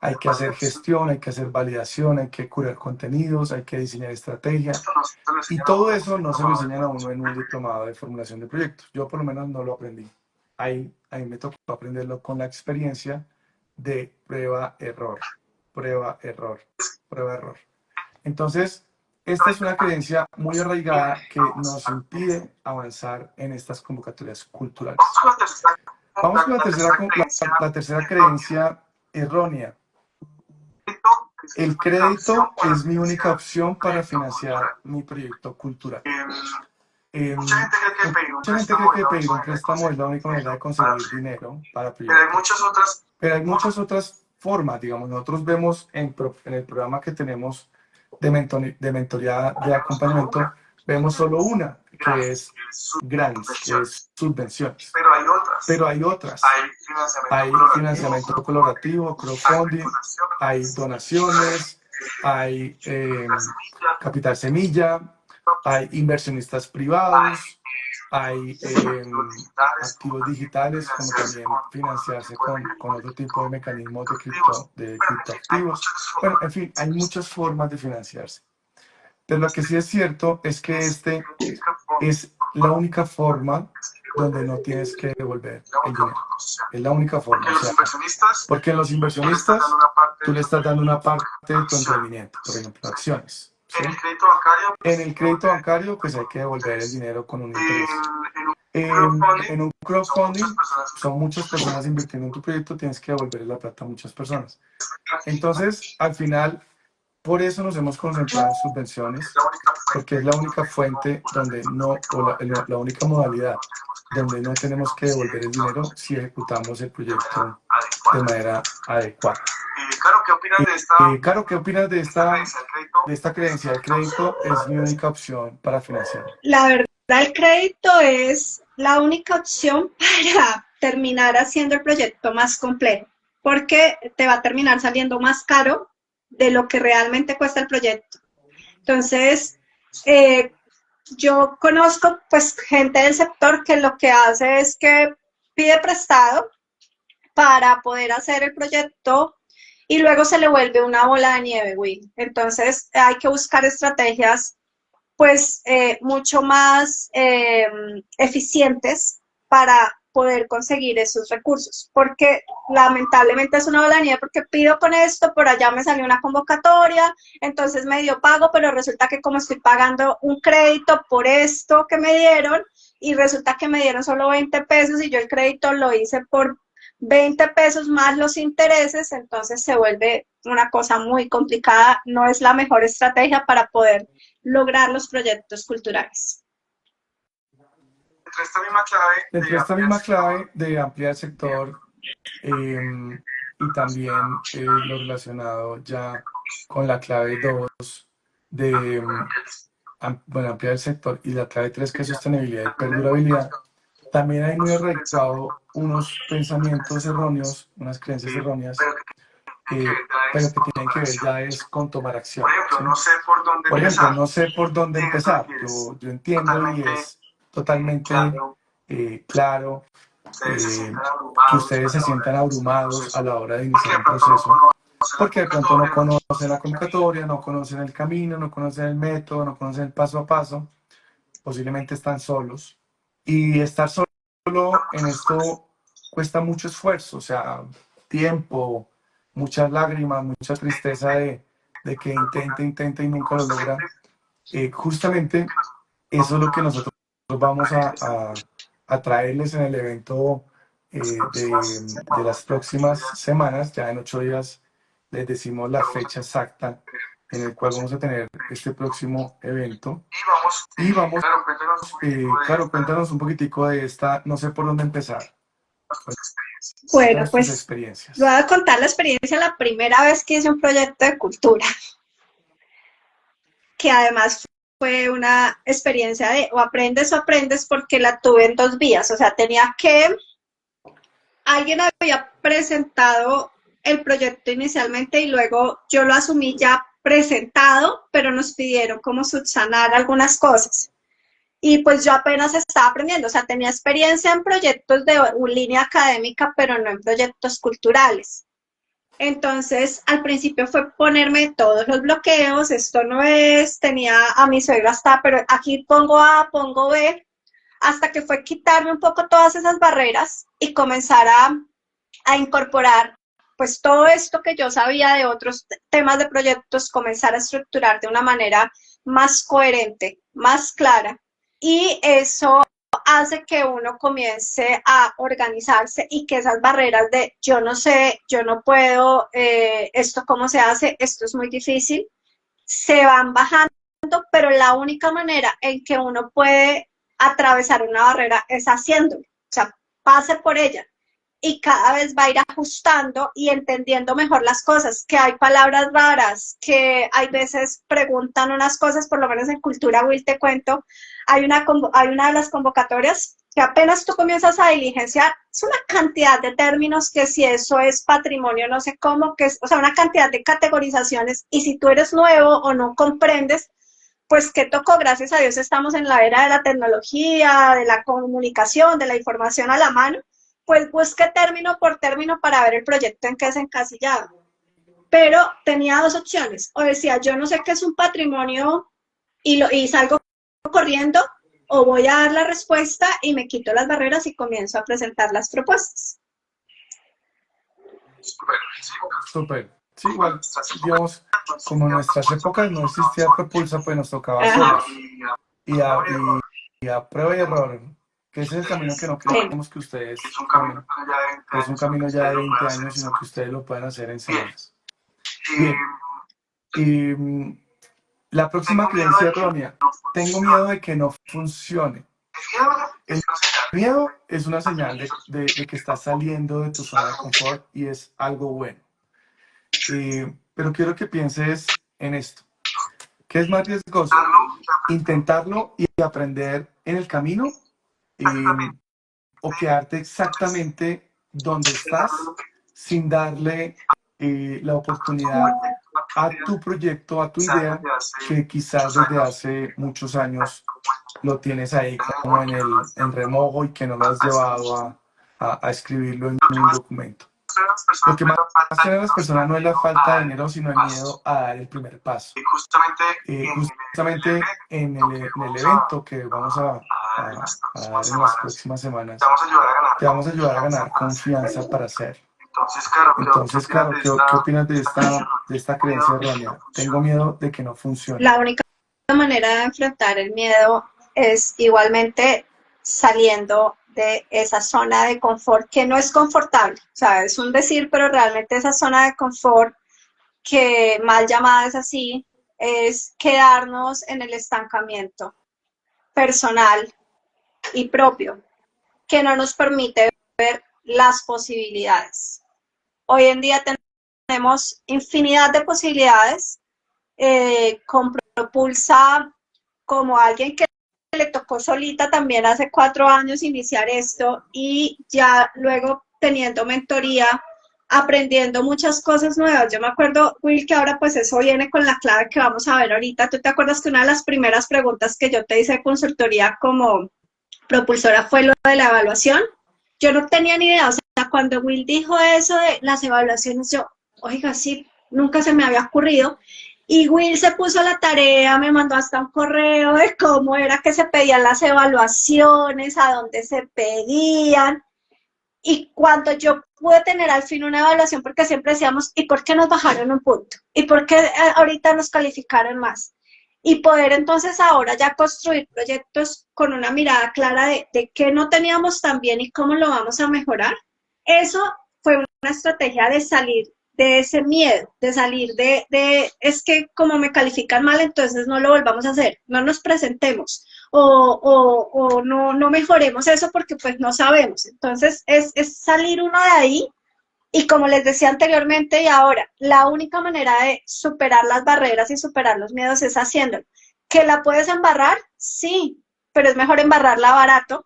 Hay que hacer gestión, hay que hacer validación, hay que curar contenidos, hay que diseñar estrategias. Y todo eso no se lo enseñan a uno en un diplomado de formulación de proyectos. Yo por lo menos no lo aprendí. Ahí me tocó aprenderlo con la experiencia de prueba-error, prueba-error, prueba-error. Entonces, esta es una creencia muy arraigada que nos impide avanzar en estas convocatorias culturales. Vamos con la tercera creencia errónea. El crédito es mi única opción para financiar mi proyecto cultural. Mucha gente cree que pedir un préstamo es la única manera de conseguir dinero para proyectos. Pero hay muchas otras formas, digamos. Nosotros vemos en el programa que tenemos de mentoría, de acompañamiento, vemos solo una, que es grants, que es subvenciones. Pero hay otras. Hay financiamiento colaborativo, crowdfunding, hay donaciones, hay capital semilla, hay inversionistas privados, hay activos digitales, como también financiarse con otro tipo de mecanismos de criptoactivos. Bueno, en fin, hay muchas formas de financiarse. Pero lo que sí es cierto es que este es la única forma donde no tienes que devolver el dinero. Es la única forma. Porque los inversionistas, porque los inversionistas tú le estás dando una parte de tu emprendimiento, por ejemplo, acciones. ¿Sí? En el crédito bancario, pues hay que devolver el dinero con un interés. En un crowdfunding, son muchas personas invirtiendo en tu proyecto, tienes que devolver la plata a muchas personas. Entonces, al final, por eso nos hemos concentrado en subvenciones, porque es la única fuente donde no, o la única modalidad donde no tenemos que devolver el dinero si ejecutamos el proyecto de manera adecuada. Caro, ¿qué opinas de esta? Caro, ¿qué opinas de esta creencia? El crédito es mi única opción para financiar. La verdad, el crédito es la única opción para terminar haciendo el proyecto más complejo, porque te va a terminar saliendo más caro de lo que realmente cuesta el proyecto. Entonces, yo conozco pues gente del sector que lo que hace es que pide prestado para poder hacer el proyecto y luego se le vuelve una bola de nieve, Will. Entonces, hay que buscar estrategias pues mucho más eficientes para poder conseguir esos recursos, porque lamentablemente es una bola de nieve, porque pido con esto, por allá me salió una convocatoria, entonces me dio pago, pero resulta que como estoy pagando un crédito por esto que me dieron, y resulta que me dieron solo 20 pesos y yo el crédito lo hice por 20 pesos más los intereses, entonces se vuelve una cosa muy complicada, no es la mejor estrategia para poder lograr los proyectos culturales. Entre esta misma clave De ampliar el sector y también lo relacionado ya con la clave 2 de ampliar el sector y la clave 3 que es sostenibilidad y perdurabilidad, también hay muy arraigado unos pensamientos erróneos, unas creencias erróneas, pero que tienen que ver ya es con tomar acción. ¿Sí? Por ejemplo, no sé por dónde empezar. Yo entiendo y es totalmente claro que ustedes se sientan abrumados a la hora de iniciar un proceso, porque de pronto no conocen la convocatoria, no conocen el camino, no conocen el método, no conocen el paso a paso, posiblemente están solos. Y estar solo en esto cuesta mucho esfuerzo, o sea, tiempo, muchas lágrimas, mucha tristeza de que intenta y nunca lo logra. Justamente eso es lo que nosotros vamos a traerles en el evento de las próximas semanas. Ya en 8 días les decimos la fecha exacta en el cual vamos a tener este próximo evento. Y vamos, claro, cuéntanos un poquitico de esta, no sé por dónde empezar. Bueno, pues voy a contar la experiencia la primera vez que hice un proyecto de cultura, que además fue una experiencia de o aprendes porque la tuve en 2 vías, o sea, alguien había presentado el proyecto inicialmente y luego yo lo asumí ya presentado, pero nos pidieron como subsanar algunas cosas. Y pues yo apenas estaba aprendiendo, o sea, tenía experiencia en proyectos de línea académica, pero no en proyectos culturales. Entonces, al principio fue ponerme todos los bloqueos, esto no es, tenía a mi suegra hasta, pero aquí pongo A, pongo B, hasta que fue quitarme un poco todas esas barreras y comenzar a incorporar pues todo esto que yo sabía de otros temas de proyectos, comenzar a estructurar de una manera más coherente, más clara. Y eso hace que uno comience a organizarse y que esas barreras de yo no sé, yo no puedo, esto cómo se hace, esto es muy difícil, se van bajando, pero la única manera en que uno puede atravesar una barrera es haciéndolo, o sea, pase por ella y cada vez va a ir ajustando y entendiendo mejor las cosas, que hay palabras raras, que hay veces preguntan unas cosas, por lo menos en Cultura Will te cuento, hay una de las convocatorias que apenas tú comienzas a diligenciar, es una cantidad de términos que si eso es patrimonio, no sé cómo, que es, o sea, una cantidad de categorizaciones, y si tú eres nuevo o no comprendes, pues ¿qué tocó? Gracias a Dios estamos en la era de la tecnología, de la comunicación, de la información a la mano, pues busqué término por término para ver el proyecto en qué se encasillaba. Pero tenía 2 opciones, o decía, yo no sé qué es un patrimonio y salgo corriendo, o voy a dar la respuesta y me quito las barreras y comienzo a presentar las propuestas. Súper. Sí, igual, digamos, como en nuestras épocas no existía Propulsa, pues nos tocaba solos. Y a prueba y error, que ese es el camino que no queremos que ustedes tomen. Es un camino ya de 20 años, sino que ustedes lo puedan hacer en semanas. Bien. Y la próxima creencia errónea. Tengo miedo de que no funcione. El miedo es una señal de que estás saliendo de tu zona de confort y es algo bueno. Pero quiero que pienses en esto. ¿Qué es más riesgoso? ¿Intentarlo y aprender en el camino? ¿O quedarte exactamente donde estás sin darle la oportunidad a tu proyecto, a tu idea, que quizás desde hace muchos años lo tienes ahí como en remojo y que no lo has llevado a escribirlo en un documento? Lo que más tienen las personas no es la falta de dinero, sino el miedo a dar el primer paso. Justamente en el evento que vamos a dar en las próximas semanas, te vamos a ayudar a ganar confianza para hacer. Entonces, claro, ¿qué opinas de esta creencia errónea? Tengo miedo de que no funcione. La única manera de enfrentar el miedo es igualmente saliendo de esa zona de confort que no es confortable. O sea, es un decir, pero realmente esa zona de confort, que mal llamada es así, es quedarnos en el estancamiento personal y propio, que no nos permite ver las posibilidades. Hoy en día tenemos infinidad de posibilidades. Con Propulsa, como alguien que le tocó solita también hace 4 años iniciar esto, y ya luego teniendo mentoría, aprendiendo muchas cosas nuevas. Yo me acuerdo, Will, que ahora pues eso viene con la clave que vamos a ver ahorita. ¿Tú te acuerdas que una de las primeras preguntas que yo te hice de consultoría como propulsora fue lo de la evaluación? Yo no tenía ni idea. O sea, cuando Will dijo eso de las evaluaciones, yo, oiga, sí, nunca se me había ocurrido. Y Will se puso la tarea, me mandó hasta un correo de cómo era que se pedían las evaluaciones, a dónde se pedían. Y cuando yo pude tener al fin una evaluación, porque siempre decíamos, ¿y por qué nos bajaron un punto? ¿Y por qué ahorita nos calificaron más? Y poder entonces ahora ya construir proyectos con una mirada clara de qué no teníamos tan bien y cómo lo vamos a mejorar. Eso fue una estrategia de salir de ese miedo, de salir es que como me califican mal, entonces no lo volvamos a hacer, no nos presentemos o no mejoremos eso porque pues no sabemos. Entonces es salir uno de ahí, y como les decía anteriormente y ahora, la única manera de superar las barreras y superar los miedos es haciéndolo. ¿Que la puedes embarrar? Sí, pero es mejor embarrarla barato,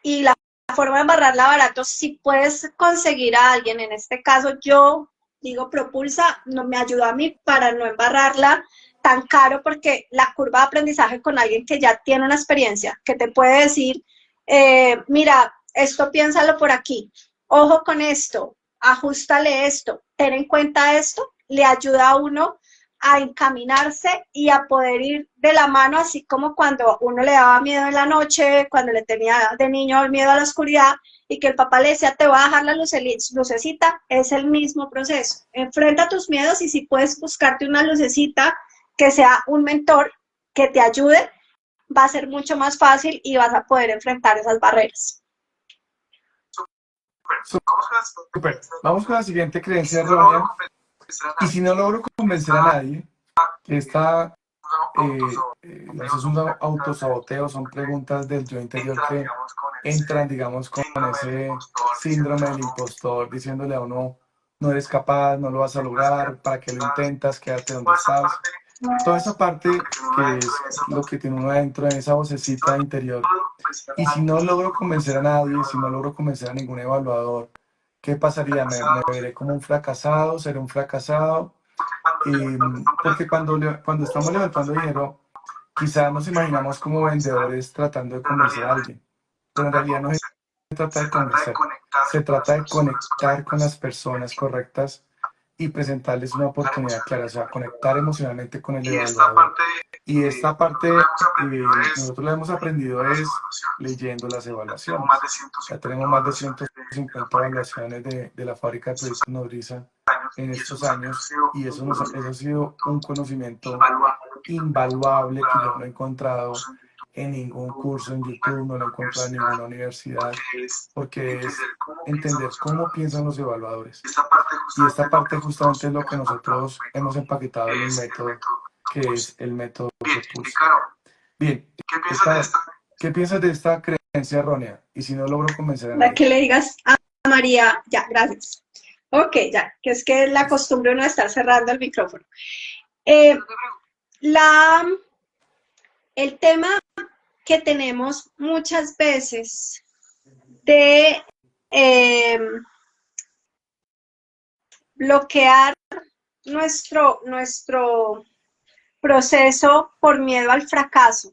y la forma de embarrarla barato, si puedes conseguir a alguien, en este caso yo digo Propulsa, no me ayudó a mí para no embarrarla tan caro, porque la curva de aprendizaje con alguien que ya tiene una experiencia, que te puede decir, mira, esto piénsalo por aquí, ojo con esto, ajustale esto, ten en cuenta esto, le ayuda a uno a encaminarse y a poder ir de la mano, así como cuando uno le daba miedo en la noche, cuando le tenía de niño el miedo a la oscuridad, y que el papá le decía, te voy a dejar la lucecita, es el mismo proceso. Enfrenta tus miedos, y si puedes buscarte una lucecita que sea un mentor que te ayude, va a ser mucho más fácil y vas a poder enfrentar esas barreras. Super. Vamos con la siguiente creencia errónea. Y si no logro convencer a nadie, que esta es un autosaboteo, son preguntas del yo interior que entran, digamos, con ese síndrome del impostor, diciéndole a uno, no eres capaz, no lo vas a lograr, ¿para qué lo intentas? Quédate donde estás. Toda esa parte que es lo que tiene uno adentro, en esa vocecita interior. Y si no logro convencer a nadie, si no logro convencer a ningún evaluador, ¿qué pasaría? ¿Me veré como un fracasado? ¿Seré un fracasado? Porque cuando estamos levantando dinero, quizá nos imaginamos como vendedores tratando de convencer a alguien, pero en realidad no se trata de convencer, se trata de conectar con las personas correctas y presentarles una oportunidad clara, o sea, conectar emocionalmente con el evaluador Y esta parte nosotros la hemos aprendido nosotros la hemos aprendido las es evaluaciones. leyendo las Tenemos evaluaciones. más de Ya 150 tenemos más de evaluaciones de la 150 fábrica evaluaciones de la fábrica de estos proyectos Nodriza años, en y eso estos nos ha años, sido y un eso ha sido un conocimiento invaluable que yo no he invaluable que yo no encontrado he encontrado en ningún curso en YouTube, no lo he encontrado en ninguna universidad, porque es porque es entender cómo piensan entender los cómo evaluadores. piensan los evaluadores. Y esta parte Y justamente esta es lo parte que justamente es lo que nosotros nosotros hemos empaquetado en que un es el método, método que Propulse. es el método Bien, y Propulse. claro, Bien, ¿qué piensas de Caro, esta? ¿qué piensas de esta creencia errónea? Y si no logro convencer a Para nadie. que le digas a María, ya, gracias. Ok, ya, que es que la costumbre uno de estar cerrando el micrófono. La, el tema que tenemos muchas veces de bloquear nuestro proceso por miedo al fracaso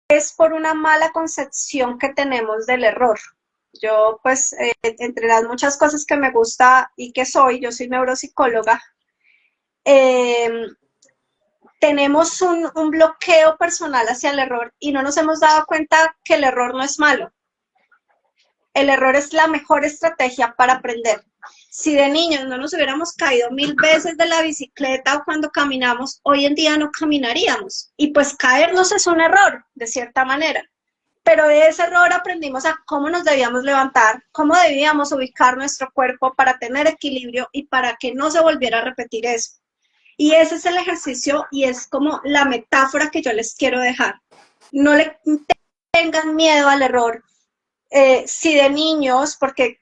es por una mala concepción que tenemos del error. Yo, pues, entre las muchas cosas que me gusta y que soy, yo soy neuropsicóloga, tenemos un bloqueo personal hacia el error y no nos hemos dado cuenta que el error no es malo. El error es la mejor estrategia para aprender. Si de niños no nos hubiéramos caído 1000 veces de la bicicleta o cuando caminamos, hoy en día no caminaríamos. Y pues caernos es un error, de cierta manera. Pero de ese error aprendimos a cómo nos debíamos levantar, cómo debíamos ubicar nuestro cuerpo para tener equilibrio y para que no se volviera a repetir eso. Y ese es el ejercicio y es como la metáfora que yo les quiero dejar. No le tengan miedo al error. Si de niños, porque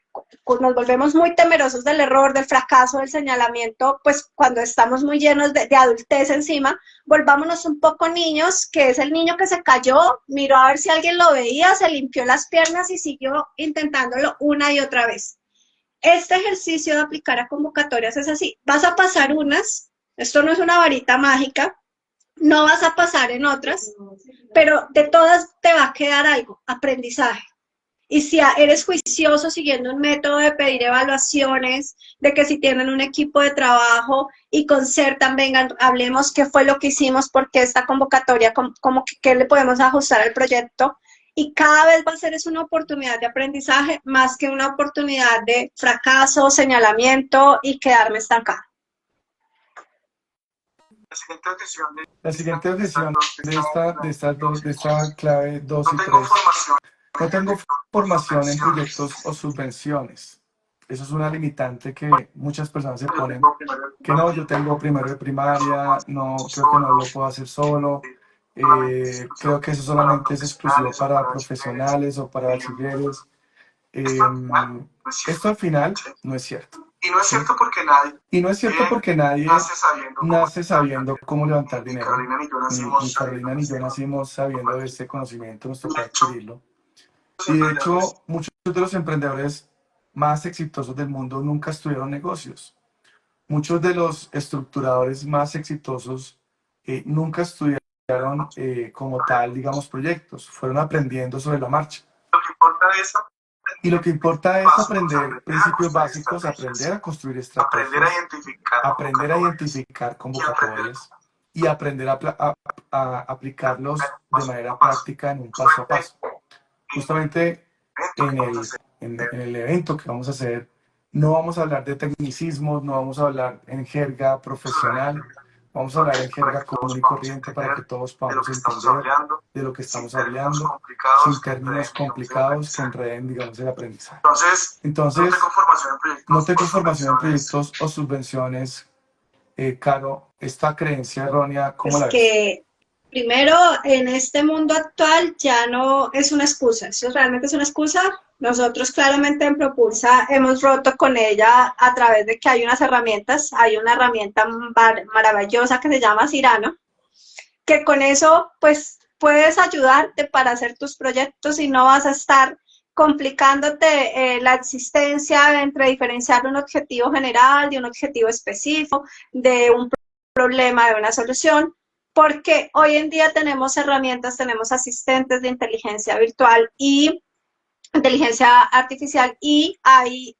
nos volvemos muy temerosos del error, del fracaso, del señalamiento, pues cuando estamos muy llenos de adultez encima, volvámonos un poco niños, que es el niño que se cayó, miró a ver si alguien lo veía, se limpió las piernas y siguió intentándolo una y otra vez. Este ejercicio de aplicar a convocatorias es así, vas a pasar unas, esto no es una varita mágica, no vas a pasar en otras, pero de todas te va a quedar algo, aprendizaje. Y si eres juicioso siguiendo un método de pedir evaluaciones, de que si tienen un equipo de trabajo y concertan, vengan, hablemos qué fue lo que hicimos, por qué esta convocatoria, como que qué le podemos ajustar al proyecto. Y cada vez va a ser una oportunidad de aprendizaje más que una oportunidad de fracaso, señalamiento y quedarme estancada. La siguiente audición de esta clave 2 y 3. No tengo formación en proyectos o subvenciones. Eso es una limitante que muchas personas se ponen. Que no, yo tengo primero de primaria, no, creo que no lo puedo hacer solo. Creo que eso solamente es exclusivo para profesionales o para bachilleres. Esto al final no es cierto. Y no es cierto porque nadie, Y no es cierto porque nadie nace sabiendo cómo levantar ni dinero. Carolina ni yo Ni Carolina ni yo nacimos sabiendo de este conocimiento, nos tocó adquirirlo. Y de hecho, muchos de los emprendedores más exitosos del mundo nunca estudiaron negocios. Muchos de los estructuradores más exitosos nunca estudiaron como tal, digamos, proyectos. Fueron aprendiendo sobre la marcha. Lo que importa es Y lo que importa es aprender principios básicos, aprender a construir estrategias, aprender a identificar convocatorias y aprender a aplicarlos de manera práctica en un paso a paso. Justamente en el evento que vamos a hacer, no vamos a hablar de tecnicismos, no vamos a hablar en jerga profesional, vamos a hablar en jerga común y corriente para que todos podamos entender de lo que estamos hablando, sin términos complicados que enreden, digamos, el aprendizaje. Entonces, no tengo formación en proyectos o subvenciones. Caro, esta creencia errónea, ¿cómo la ves? Que primero, en este mundo actual ya no es una excusa, eso realmente es una excusa. Nosotros claramente en Propulsa hemos roto con ella a través de que hay unas herramientas, hay una herramienta maravillosa que se llama Cyrano, que con eso pues puedes ayudarte para hacer tus proyectos y no vas a estar complicándote la existencia entre diferenciar un objetivo general de un objetivo específico, de un problema, de una solución, porque hoy en día tenemos herramientas, tenemos asistentes de inteligencia virtual y inteligencia artificial y ahí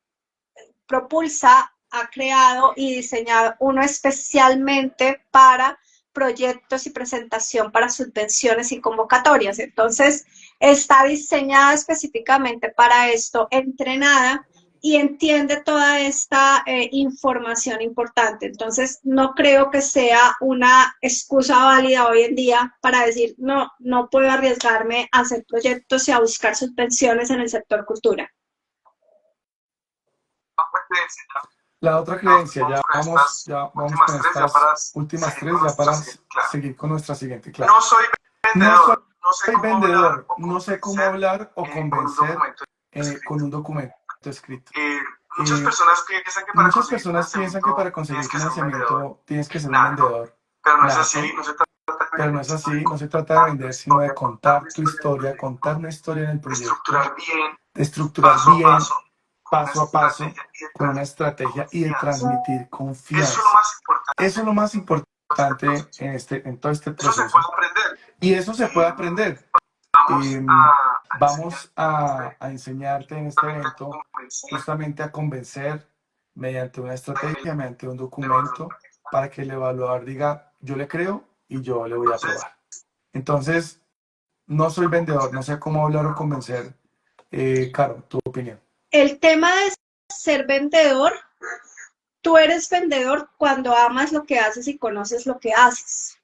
Propulsa ha creado y diseñado uno especialmente para proyectos y presentación para subvenciones y convocatorias. Entonces, está diseñada específicamente para esto, entrenada y entiende toda esta información importante. Entonces, no creo que sea una excusa válida hoy en día para decir, no, no puedo arriesgarme a hacer proyectos y a buscar subvenciones en el sector cultura. La otra creencia, ya vamos con estas últimas tres, ya para seguir con nuestra siguiente clase. No soy vendedor, no sé cómo hablar o convencer con un documento escrito. Muchas personas piensan que para conseguir financiamiento tienes que ser un vendedor. pero no es así, Pero no es así, no se trata de vender, sino de contar tu historia, contar una historia en el proyecto, estructurar bien, paso a paso, con una estrategia y de transmitir confianza. Eso es lo más importante en todo este Eso se proceso. puede aprender. Y eso se puede aprender. Vamos a enseñarte en este evento justamente a convencer mediante una estrategia, mediante un documento, para que el evaluador diga, yo le creo y yo le voy a aprobar. Entonces, no soy vendedor, no sé cómo hablar o convencer. Caro, tu opinión. El tema de ser vendedor, tú eres vendedor cuando amas lo que haces y conoces lo que haces.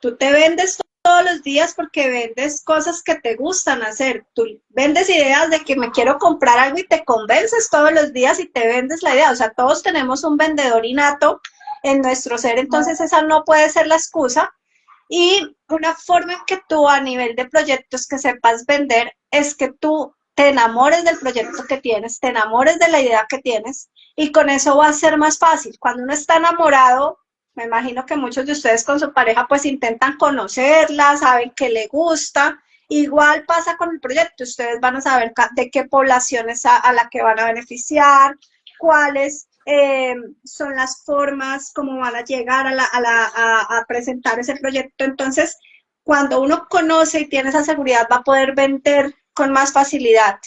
Tú te vendes todos los días porque vendes cosas que te gustan hacer. Tú vendes ideas de que me quiero comprar algo y te convences todos los días y te vendes la idea. O sea, todos tenemos un vendedor innato en nuestro ser, entonces esa no puede ser la excusa. Y una forma en que tú a nivel de proyectos que sepas vender es que tú te enamores del proyecto que tienes, te enamores de la idea que tienes y con eso va a ser más fácil. Cuando uno está enamorado, me imagino que muchos de ustedes con su pareja pues intentan conocerla, saben que le gusta. Igual pasa con el proyecto, ustedes van a saber de qué poblaciones a la que van a beneficiar, cuáles son las formas, cómo van a llegar a presentar ese proyecto. Entonces, cuando uno conoce y tiene esa seguridad, va a poder vender con más facilidad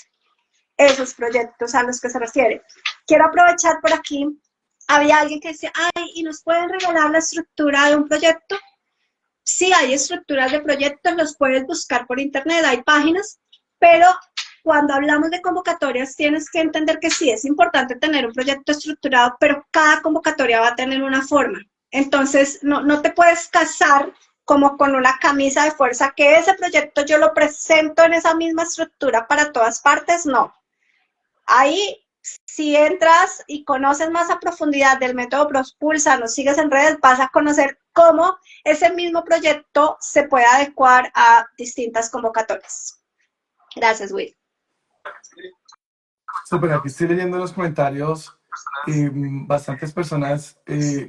esos proyectos a los que se refiere. Quiero aprovechar por aquí, había alguien que decía, ay, ¿y nos pueden regalar la estructura de un proyecto? Sí, hay estructuras de proyectos, los puedes buscar por internet, hay páginas, pero cuando hablamos de convocatorias tienes que entender que sí, es importante tener un proyecto estructurado, pero cada convocatoria va a tener una forma. Entonces, no te puedes casar como con una camisa de fuerza, que ese proyecto yo lo presento en esa misma estructura para todas partes, no. Ahí, si entras y conoces más a profundidad del método Propulsa, nos sigues en redes, vas a conocer cómo ese mismo proyecto se puede adecuar a distintas convocatorias. Gracias, Will. Súper, aquí estoy leyendo los comentarios. Bastantes personas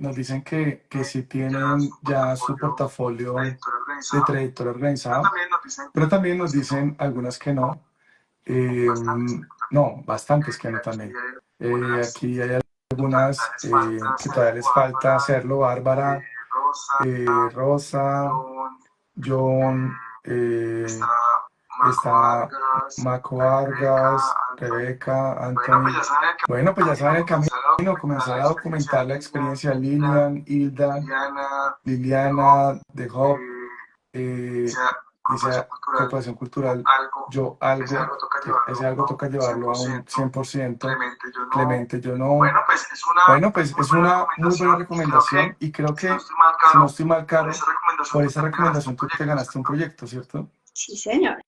nos dicen que sí tienen ya su portafolio de trayectoria organizado, pero también nos dicen algunas que no. No, bastantes que no también. Aquí hay algunas que todavía les falta hacerlo. Bárbara, Rosa, John, está Maco Vargas, Rebeca, Anthony. Bueno, pues ya saben el camino, comenzar a documentar la experiencia de Lilian, Hilda, Liliana, de Hop, dice Corporación Cultural, yo algo, ese algo toca llevarlo a un 100%, Clemente, yo no. Bueno, pues es una muy buena recomendación y creo que, si no estoy mal, Caro, por esa recomendación tú te ganaste un proyecto, ¿cierto? Sí, señor.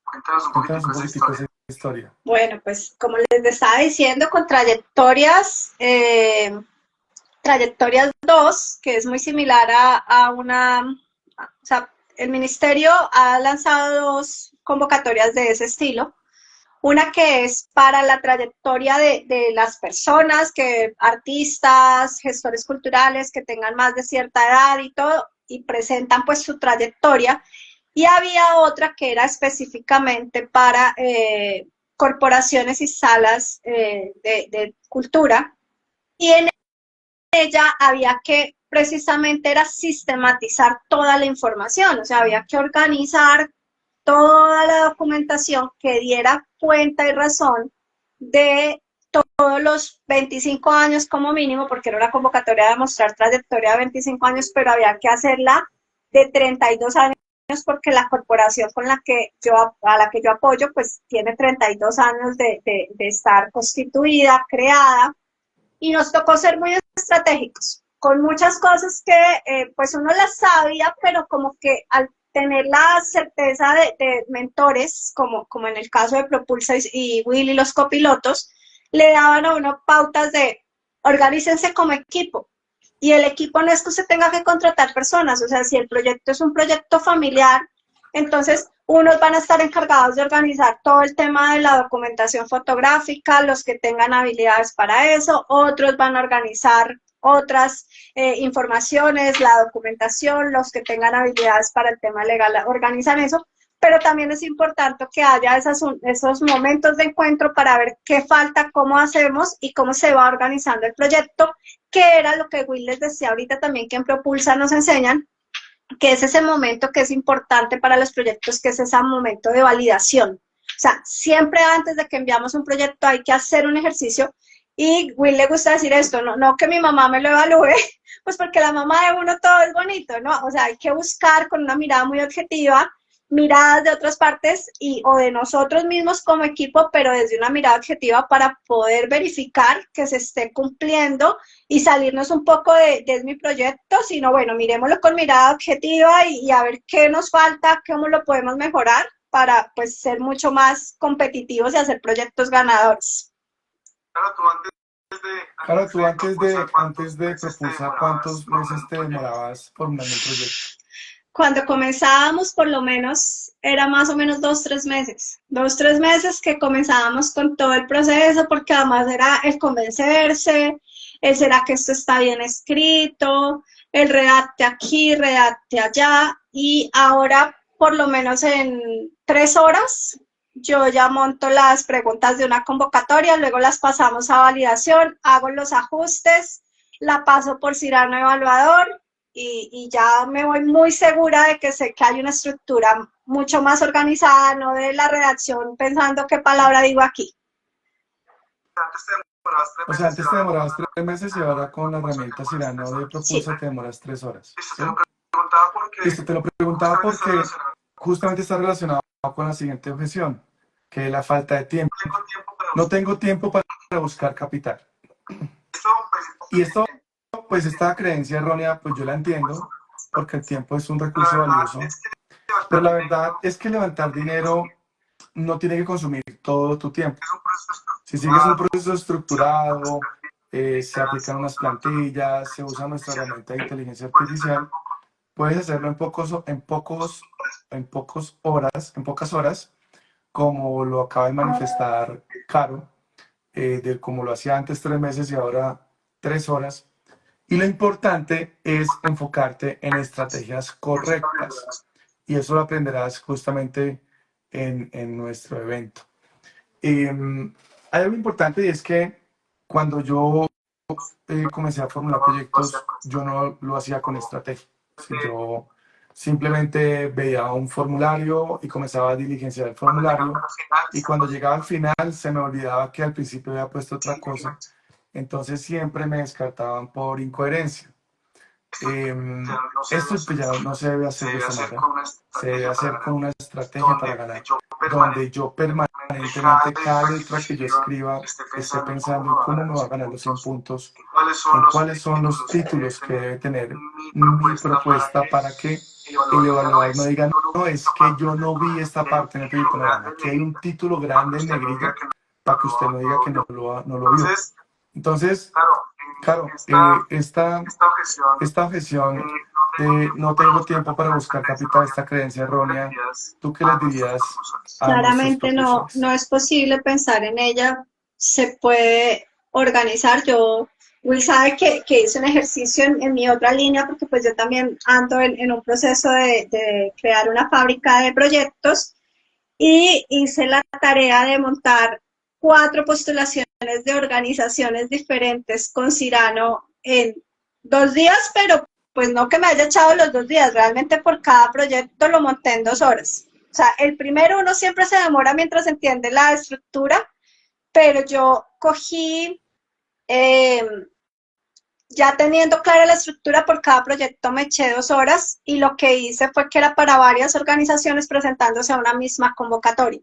Cuéntanos un poquitico esa historia. Bueno, pues como les estaba diciendo, con trayectorias, trayectorias 2, que es muy similar a una, o sea, el ministerio ha lanzado 2 convocatorias de ese estilo. Una que es para la trayectoria de las personas, artistas, gestores culturales que tengan más de cierta edad y todo, y presentan pues su trayectoria. Y había otra que era específicamente para corporaciones y salas de cultura, y en ella había que, precisamente era sistematizar toda la información, o sea, había que organizar toda la documentación que diera cuenta y razón de todos los 25 años como mínimo, porque era una convocatoria de mostrar trayectoria de 25 años, pero había que hacerla de 32 años porque la corporación a la que yo apoyo, pues tiene 32 años de estar constituida, creada, y nos tocó ser muy estratégicos, con muchas cosas que pues uno las sabía, pero como que al tener la certeza de mentores, como en el caso de Propulsa y Will y los copilotos, le daban a uno pautas de organícense como equipo. Y el equipo no es que usted tenga que contratar personas, o sea, si el proyecto es un proyecto familiar, entonces unos van a estar encargados de organizar todo el tema de la documentación fotográfica, los que tengan habilidades para eso, otros van a organizar otras informaciones, la documentación, los que tengan habilidades para el tema legal organizan eso, pero también es importante que haya esos momentos de encuentro para ver qué falta, cómo hacemos y cómo se va organizando el proyecto, que era lo que Will les decía ahorita también, que en Propulsa nos enseñan, que es ese momento que es importante para los proyectos, que es ese momento de validación. O sea, siempre antes de que enviamos un proyecto hay que hacer un ejercicio, y Will le gusta decir esto, no que mi mamá me lo evalúe, pues porque la mamá de uno todo es bonito, ¿no? O sea, hay que buscar con una mirada muy objetiva, miradas de otras partes o de nosotros mismos como equipo, pero desde una mirada objetiva para poder verificar que se esté cumpliendo y salirnos un poco de es mi proyecto, sino bueno, miremoslo con mirada objetiva y a ver qué nos falta, cómo lo podemos mejorar para pues ser mucho más competitivos y hacer proyectos ganadores. Claro, tú antes de Propulsa, ¿cuántos meses te demorabas formando un proyecto? Cuando comenzábamos, por lo menos, era más o menos 2-3 meses. 2-3 meses que comenzábamos con todo el proceso, porque además era el convencerse, el será que esto está bien escrito, el redacte aquí, redacte allá, y ahora, por lo menos en 3 horas, yo ya monto las preguntas de una convocatoria, luego las pasamos a validación, hago los ajustes, la paso por Cyrano Evaluador, y ya me voy muy segura de que sé que hay una estructura mucho más organizada, no de la redacción pensando qué palabra digo aquí. O sea, antes te demorabas 3 meses y ahora con la herramienta Cyrano de Propulsa Sí. te demoras 3 horas. ¿Sí? Listo, Te lo preguntaba porque justamente está relacionado con la siguiente objeción, que es la falta de tiempo. No tengo tiempo para buscar capital. Y esto, pues esta creencia errónea, pues yo la entiendo, porque el tiempo es un recurso valioso, pero la verdad es que levantar dinero no tiene que consumir todo tu tiempo. Si sigues un proceso estructurado, se aplican unas plantillas, se usa nuestra herramienta de inteligencia artificial, puedes hacerlo en pocas horas, como lo acaba de manifestar Caro, de como lo hacía antes 3 meses y ahora 3 horas. Y lo importante es enfocarte en estrategias correctas. Y eso lo aprenderás justamente en nuestro evento. Hay algo importante y es que cuando yo comencé a formular proyectos, yo no lo hacía con estrategia. Yo simplemente veía un formulario y comenzaba a diligenciar el formulario. Y cuando llegaba al final se me olvidaba que al principio había puesto otra cosa. Entonces siempre me descartaban por incoherencia. Esto pues ya no se debe hacer de esta manera, se debe hacer con una estrategia para ganar, donde yo permanentemente cada letra que yo escriba esté pensando en cómo me va a ganar los 100 puntos, en cuáles son los títulos que debe tener mi propuesta para que el evaluador no diga, no, es que yo no vi esta parte en el proyecto, no, aquí hay un título grande en negrilla para que usted no diga que no lo vio. Entonces, claro, esta objeción de no tengo tiempo para buscar capital, esta creencia errónea, ¿tú qué les dirías a Claramente no es posible pensar en ella, se puede organizar. Will sabe que hice un ejercicio en mi otra línea, porque pues yo también ando en un proceso de crear una fábrica de proyectos, y hice la tarea de montar 4 postulaciones de organizaciones diferentes con Cyrano en 2 días, pero pues no que me haya echado los 2 días, realmente por cada proyecto lo monté en 2 horas. O sea, el primero uno siempre se demora mientras entiende la estructura, pero yo cogí, ya teniendo clara la estructura por cada proyecto, me eché 2 horas y lo que hice fue que era para varias organizaciones presentándose a una misma convocatoria.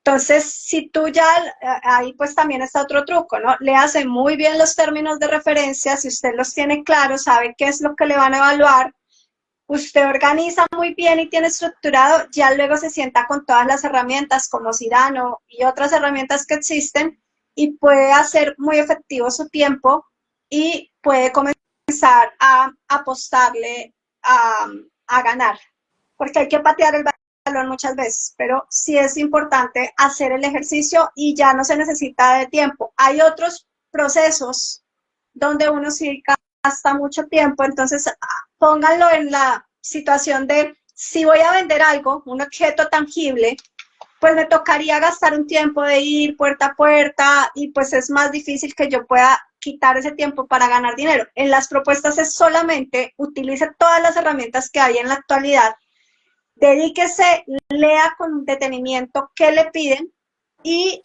Entonces, si tú ya, ahí pues también está otro truco, ¿no? Le hace muy bien los términos de referencia, si usted los tiene claros, sabe qué es lo que le van a evaluar, usted organiza muy bien y tiene estructurado, ya luego se sienta con todas las herramientas como Cyrano y otras herramientas que existen y puede hacer muy efectivo su tiempo y puede comenzar a apostarle a ganar, porque hay que patear el balón muchas veces, pero sí es importante hacer el ejercicio y ya no se necesita de tiempo. Hay otros procesos donde uno sí gasta mucho tiempo, entonces pónganlo en la situación de si voy a vender algo, un objeto tangible, pues me tocaría gastar un tiempo de ir puerta a puerta y pues es más difícil que yo pueda quitar ese tiempo para ganar dinero. En las propuestas es solamente utilice todas las herramientas que hay en la actualidad, dedíquese, lea con detenimiento qué le piden y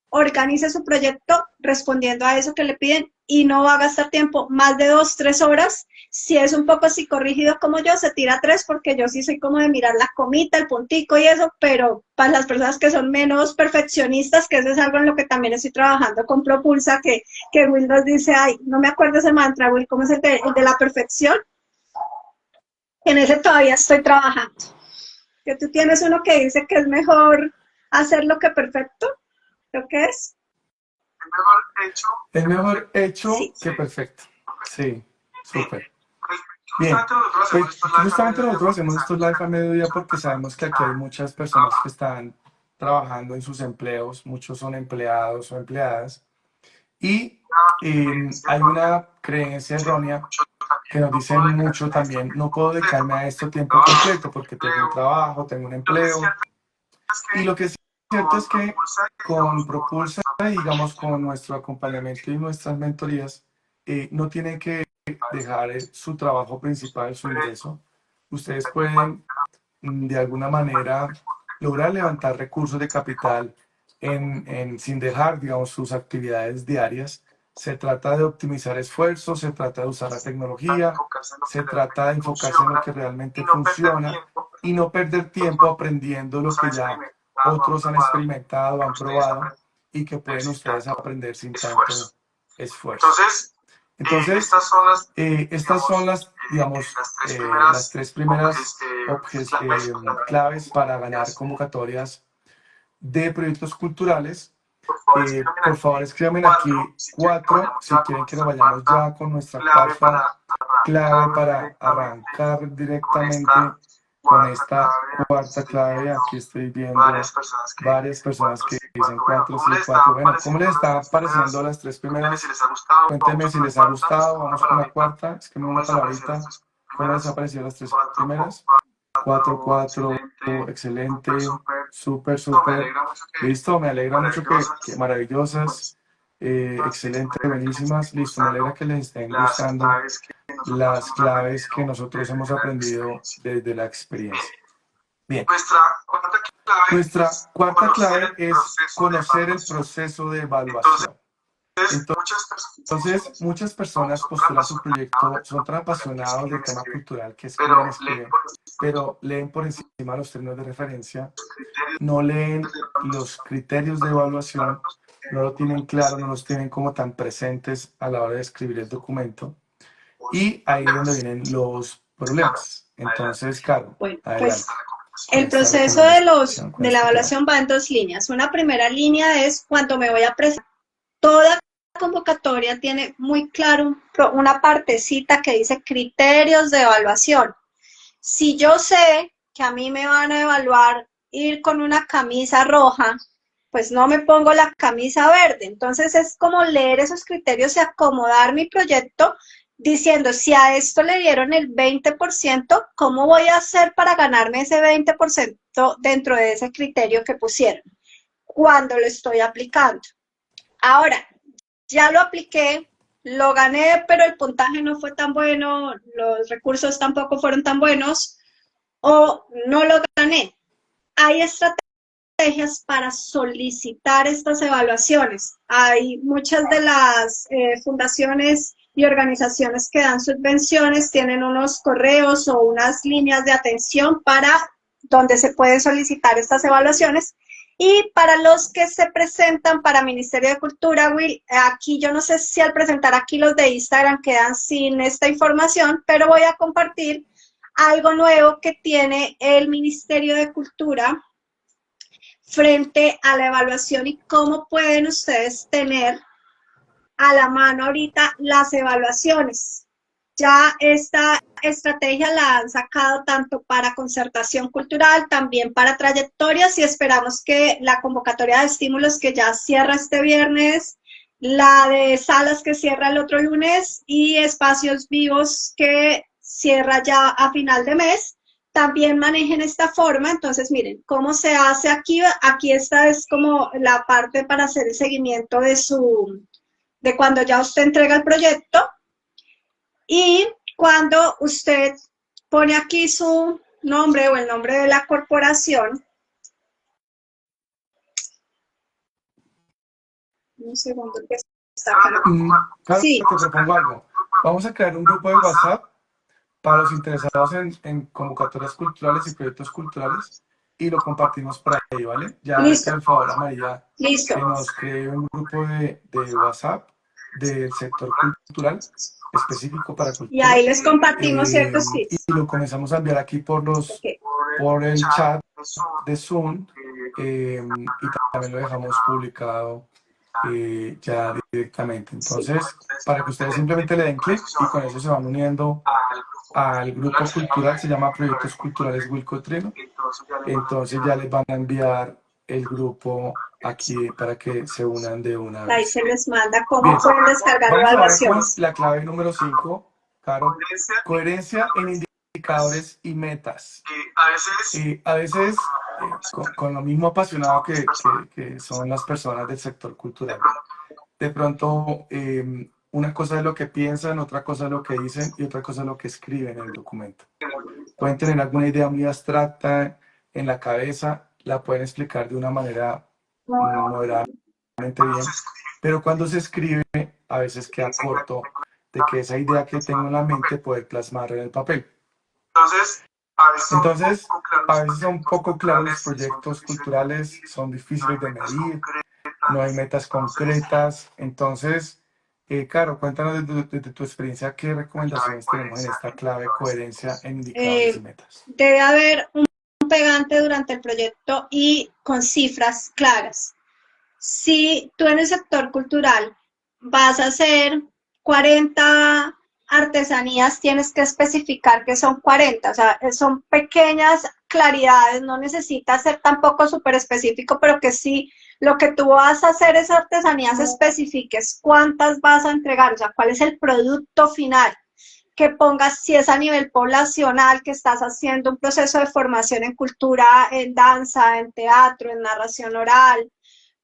organice su proyecto respondiendo a eso que le piden y no va a gastar tiempo más de 2, 3 horas. Si es un poco psicorrígido como yo, se tira 3 porque yo sí soy como de mirar la comita, el puntico y eso, pero para las personas que son menos perfeccionistas, que eso es algo en lo que también estoy trabajando con Propulsa, que Will nos dice, ay, no me acuerdo ese mantra, Will, ¿cómo es el de la perfección? En ese todavía estoy trabajando. Que tú tienes uno que dice que es mejor hacerlo que perfecto, ¿lo que es? Es mejor hecho Sí. que perfecto. Sí, súper. Bien, pues justamente nosotros hacemos estos live a mediodía porque sabemos que aquí hay muchas personas que están trabajando en sus empleos, muchos son empleados o empleadas, y hay una creencia errónea que nos dicen mucho también, no puedo dedicarme a esto tiempo completo porque tengo un trabajo, tengo un empleo, y lo que es cierto es que con Propulsa, digamos, con nuestro acompañamiento y nuestras mentorías, no tienen que dejar su trabajo principal, su ingreso. Ustedes pueden, de alguna manera, lograr levantar recursos de capital sin dejar, digamos, sus actividades diarias. Se trata de optimizar esfuerzos, se trata de usar la tecnología, se trata de enfocarse en lo que realmente funciona y no perder tiempo aprendiendo lo que ya otros han experimentado, han probado y que pueden ustedes aprender sin tanto esfuerzo. Entonces, estas son las, digamos, las 3 primeras claves para ganar convocatorias de proyectos culturales. Por favor, escríbanme aquí 4 si quieren que nos vayamos ya con nuestra cuarta clave para arrancar directamente con esta cuarta clave. Aquí estoy viendo varias personas que dicen 4, sí, 4. Bueno, ¿cómo les está pareciendo las 3 primeras? Cuéntenme si les ha gustado. Vamos con la cuarta. Escríbanme una palabrita. ¿Cómo les ha parecido las 3 primeras? 4, 4, excelente, súper, súper. Listo, me alegra mucho que maravillosas, excelente, buenísimas. Listo, me alegra que les estén gustando las claves que nosotros hemos aprendido desde la experiencia. Bien, nuestra cuarta clave es conocer el proceso de evaluación. Entonces, muchas personas postulan su proyecto, son tan apasionados del tema cultural que escriben, pero leen por encima los términos de referencia, no leen los criterios de evaluación, no lo tienen claro, no los tienen como tan presentes a la hora de escribir el documento, y ahí es donde vienen los problemas. Entonces, claro, bueno, adelante. Pues, el proceso de la evaluación va en 2 líneas. Una primera línea es cuando me voy a presentar. Toda convocatoria tiene muy claro una partecita que dice criterios de evaluación. Si yo sé que a mí me van a evaluar ir con una camisa roja, pues no me pongo la camisa verde. Entonces es como leer esos criterios y acomodar mi proyecto diciendo, si a esto le dieron el 20%, ¿cómo voy a hacer para ganarme ese 20% dentro de ese criterio que pusieron? Cuando lo estoy aplicando. Ahora, ya lo apliqué, lo gané, pero el puntaje no fue tan bueno, los recursos tampoco fueron tan buenos, o no lo gané. Hay estrategias estrategias para solicitar estas evaluaciones. Hay muchas de las fundaciones y organizaciones que dan subvenciones, tienen unos correos o unas líneas de atención para donde se pueden solicitar estas evaluaciones. Y para los que se presentan para Ministerio de Cultura, Will, aquí yo no sé si al presentar aquí los de Instagram quedan sin esta información, pero voy a compartir algo nuevo que tiene el Ministerio de Cultura frente a la evaluación y cómo pueden ustedes tener a la mano ahorita las evaluaciones. Ya esta estrategia la han sacado tanto para concertación cultural, también para trayectorias, y esperamos que la convocatoria de estímulos que ya cierra este viernes, la de salas que cierra el otro lunes y espacios vivos que cierra ya a final de mes, también manejen esta forma. Entonces, miren, ¿cómo se hace aquí? Aquí esta es como la parte para hacer el seguimiento de cuando ya usted entrega el proyecto. Y cuando usted pone aquí su nombre o el nombre de la corporación, un segundo que está acá. Claro, Sí. te propongo algo. Vamos a crear un grupo de WhatsApp para los interesados en convocatorias culturales y proyectos culturales y lo compartimos por ahí, ¿vale? Ya le Listo. pido el favor a María Listo. que nos cree un grupo de WhatsApp del sector cultural específico para Y cultura. ahí les compartimos ciertos Y tips. lo comenzamos a enviar aquí por Okay. por el chat de Zoom, y también lo dejamos publicado ya directamente. Entonces, para que ustedes simplemente le den clic y con eso se van uniendo al grupo cultural, se llama Proyectos Culturales Wilco Trino. Entonces ya les van a enviar el grupo aquí para que se unan de una Ahí vez. se les manda cómo Bien, pueden descargar vamos ahora con evaluaciones. la clave número 5, Caro. Coherencia en indicadores y metas. A veces con lo mismo apasionado que son las personas del sector cultural, de pronto una cosa es lo que piensan, otra cosa es lo que dicen y otra cosa es lo que escriben en el documento. Pueden tener alguna idea muy abstracta en la cabeza, la pueden explicar de una manera moderadamente bien, pero cuando se escribe a veces queda corto de que esa idea que tengo en la mente poder plasmarla en el papel. Entonces, a veces son poco claros los proyectos culturales, son difíciles de medir, no hay metas concretas. Entonces, Caro, cuéntanos desde tu experiencia qué recomendaciones tenemos en esta clave coherencia en indicadores y metas. Debe haber un pegante durante el proyecto y con cifras claras. Si tú en el sector cultural vas a hacer 40 artesanías, tienes que especificar que son 40, o sea, son pequeñas claridades, no necesitas ser tampoco súper específico, pero que sí, lo que tú vas a hacer es artesanías, especifiques cuántas vas a entregar, o sea, cuál es el producto final, que pongas si es a nivel poblacional, que estás haciendo un proceso de formación en cultura, en danza, en teatro, en narración oral,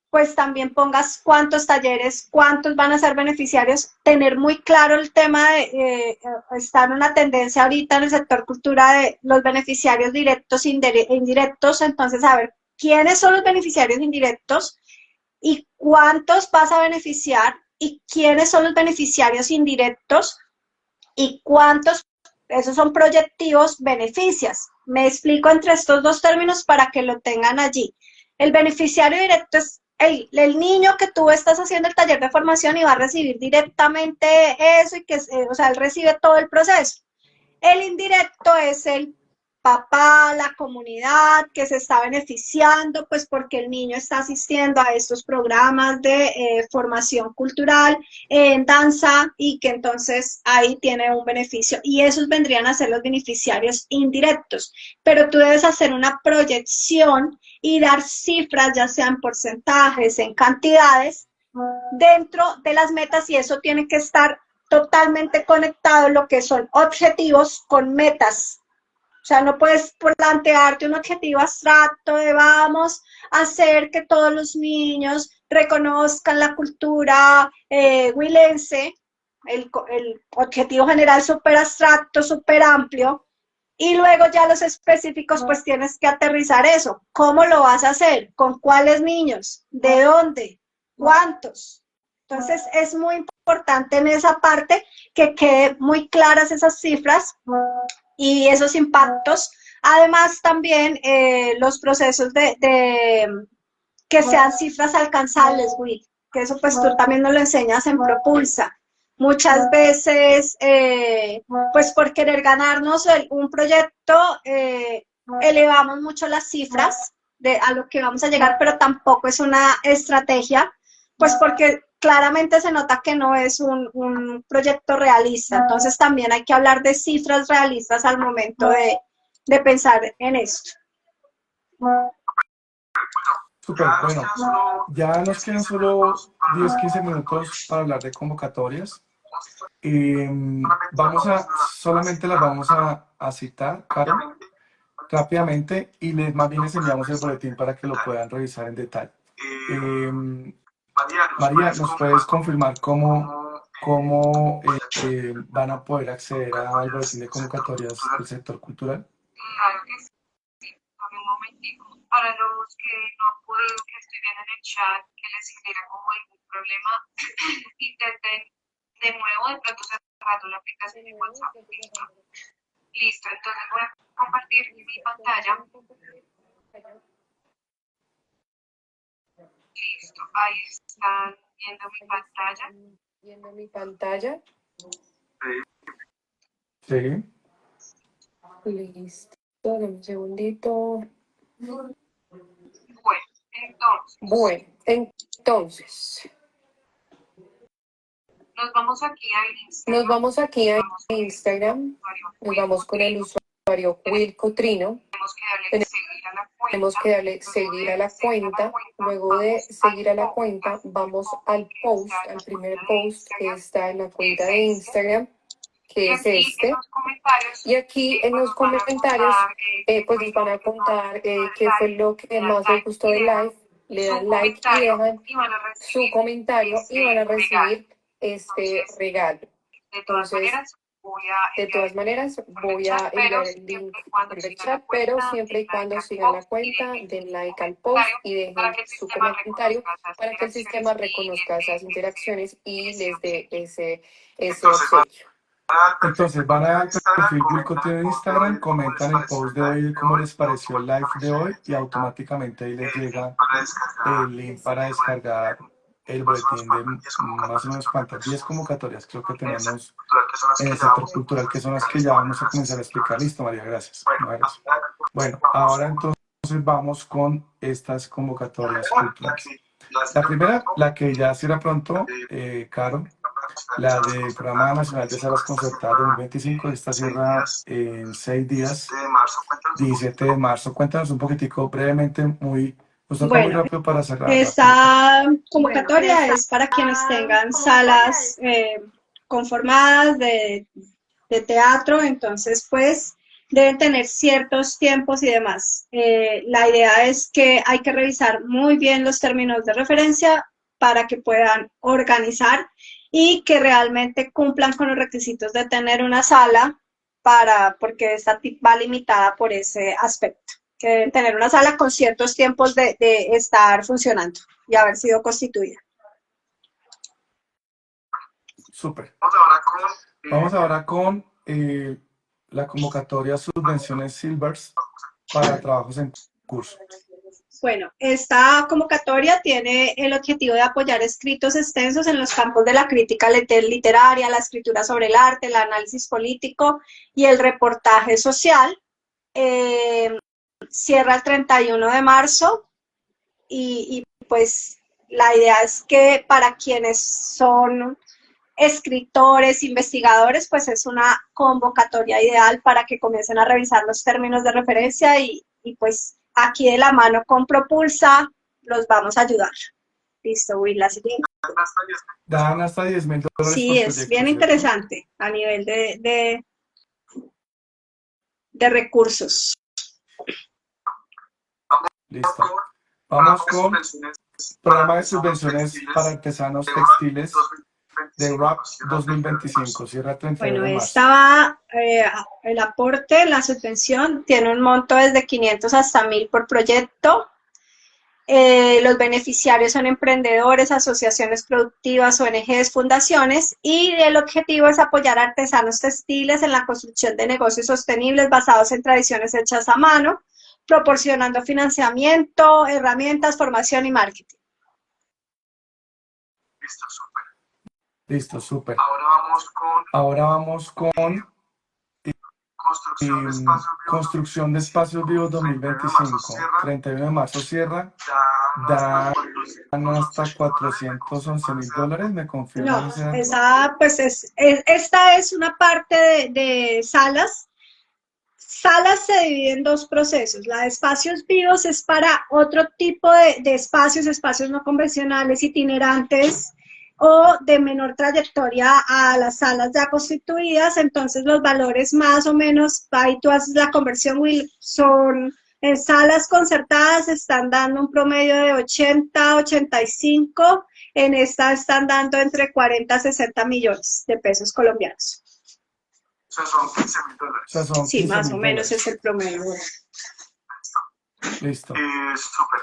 pues también pongas cuántos talleres, cuántos van a ser beneficiarios, tener muy claro el tema de estar en una tendencia ahorita en el sector cultura de los beneficiarios directos e indirectos, entonces saber quiénes son los beneficiarios indirectos y cuántos vas a beneficiar y quiénes son los beneficiarios indirectos y cuántos, esos son proyectivos, beneficias. Me explico entre estos dos términos para que lo tengan allí. El beneficiario directo es el niño que tú estás haciendo el taller de formación y va a recibir directamente eso y que, o sea, él recibe todo el proceso. El indirecto es el papá, la comunidad que se está beneficiando, pues porque el niño está asistiendo a estos programas de formación cultural en danza y que entonces ahí tiene un beneficio. Y esos vendrían a ser los beneficiarios indirectos. Pero tú debes hacer una proyección y dar cifras, ya sean porcentajes, en cantidades, dentro de las metas, y eso tiene que estar totalmente conectado lo que son objetivos con metas. O sea, no puedes plantearte un objetivo abstracto de vamos a hacer que todos los niños reconozcan la cultura huilense, el objetivo general súper abstracto, súper amplio, Y luego ya los específicos, pues tienes que aterrizar eso. ¿Cómo lo vas a hacer? ¿Con cuáles niños? ¿De dónde? ¿Cuántos? Entonces es muy importante en esa parte que queden muy claras esas cifras y esos impactos. Además también los procesos de que sean cifras alcanzables, Will, que eso pues tú también nos lo enseñas en Propulsa. Muchas veces, pues por querer ganarnos un proyecto, elevamos mucho las cifras a lo que vamos a llegar, pero tampoco es una estrategia, pues porque claramente se nota que no es un proyecto realista. Entonces también hay que hablar de cifras realistas al momento de pensar en esto. Súper, bueno, ya nos quedan solo 10-15 minutos para hablar de convocatorias. Solamente las vamos a citar, Caro, rápidamente, y más bien les enviamos el boletín para que lo puedan revisar en detalle. María, ¿nos puedes confirmar cómo van a poder acceder al boletín de convocatorias del sector cultural? Claro que sí. Dame un momentico. Para los que no han podido, que estoy viendo en el chat, que les genera como algún problema, intenten de nuevo, de pronto cerrando la aplicación de WhatsApp. Listo, entonces voy a compartir mi pantalla. Listo, ahí están viendo mi pantalla. Viendo mi pantalla. Sí. Listo, dame un segundito. Bueno, Entonces, nos vamos aquí a Instagram. nos vamos aquí a Instagram. Nos vamos con el usuario Will Cotrino. Tenemos que darle seguir a la cuenta. Luego de seguir a la cuenta, vamos al post, al primer post que está en la cuenta de Instagram, que es este. Y aquí en los comentarios, pues les van a contar qué fue lo que más les gustó del live. Le dan like y dejan su comentario y van a recibir este regalo. Entonces, de todas maneras, voy a enviar el link por el chat, pero siempre y cuando sigan la cuenta, den like al post y dejen su comentario para que el sistema reconozca esas interacciones y les dé ese obsequio. Entonces van al perfil Will Cotrino en Instagram, comentan el post de hoy, cómo les pareció el live de hoy y automáticamente ahí les llega el link para descargar el boletín de más o menos cuántas, 10 convocatorias creo que tenemos en el sector cultural, que son las que ya vamos a comenzar a explicar. Listo, María, gracias. Bueno, ahora entonces vamos con estas convocatorias culturales. La primera, la que ya cierra pronto, Caro, la del Programa Nacional de Salas Concertadas 2025, esta cierra en 6 días, 17 de marzo. Cuéntanos un poquitico, brevemente, nos toca muy rápido para cerrar. Esta convocatoria es para quienes tengan salas conformadas de teatro, entonces pues deben tener ciertos tiempos y demás. La idea es que hay que revisar muy bien los términos de referencia para que puedan organizar y que realmente cumplan con los requisitos de tener una sala porque esta va limitada por ese aspecto, que deben tener una sala con ciertos tiempos de estar funcionando y haber sido constituida. Súper. Vamos ahora con la convocatoria Subvenciones Silvers para trabajos en curso. Bueno, esta convocatoria tiene el objetivo de apoyar escritos extensos en los campos de la crítica literaria, la escritura sobre el arte, el análisis político y el reportaje social. Cierra el 31 de marzo y pues la idea es que para quienes son escritores, investigadores, pues es una convocatoria ideal para que comiencen a revisar los términos de referencia y pues aquí de la mano con Propulsa los vamos a ayudar. Listo, Will, la siguiente. Dan hasta $10,000. Sí, es bien interesante a nivel de recursos. Listo. Vamos con programa de subvenciones para artesanos textiles de RAP 2025, cierra el 31 Bueno, de marzo. el aporte, la subvención, tiene un monto desde 500 hasta 1000 por proyecto. Los beneficiarios son emprendedores, asociaciones productivas, ONGs, fundaciones, y el objetivo es apoyar a artesanos textiles en la construcción de negocios sostenibles basados en tradiciones hechas a mano, proporcionando financiamiento, herramientas, formación y marketing. Listo, súper. Listo, súper. Ahora vamos con construcción de espacios vivos 2025. 31 de marzo cierra. Dan hasta $411,000, ¿me confirman? No, esta es una parte de salas. Salas se divide en dos procesos. La de espacios vivos es para otro tipo de espacios no convencionales, itinerantes o de menor trayectoria a las salas ya constituidas. Entonces los valores más o menos, ahí tú haces la conversión, Will, son en salas concertadas están dando un promedio de 80, 85, en esta están dando entre 40 a 60 millones de pesos colombianos. O sea, son $15,000. O sea, son Sí, más o $15,000. menos es el promedio. Listo. Súper.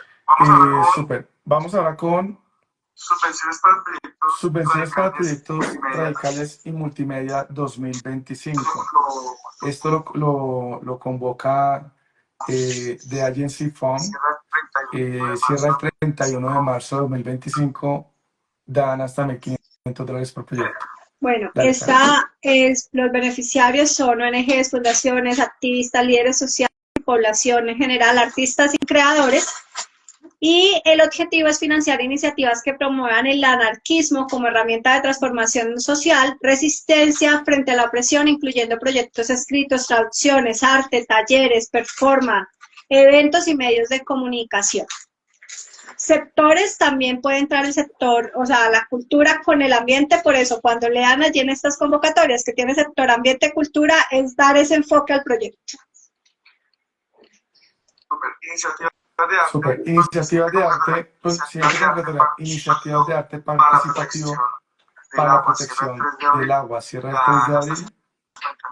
Súper. Vamos ahora con subvenciones para proyectos radicales y multimedia 2025. Esto lo convoca The Agency Fund. Cierra el 31 de marzo de 2025. Dan hasta $1,500 por proyecto. Bueno, Dale, los beneficiarios son ONGs, fundaciones, activistas, líderes sociales, población en general, artistas y creadores. Y el objetivo es financiar iniciativas que promuevan el anarquismo como herramienta de transformación social, resistencia frente a la opresión, incluyendo proyectos escritos, traducciones, arte, talleres, performance, eventos y medios de comunicación. Sectores, también puede entrar el sector, o sea, la cultura con el ambiente. Por eso cuando lean allí en estas convocatorias que tiene sector ambiente, cultura, es dar ese enfoque al proyecto. Súper. Iniciativas de arte, siguiente convocatoria, iniciativas de arte participativo para la protección del agua. Cierra el 3 de abril.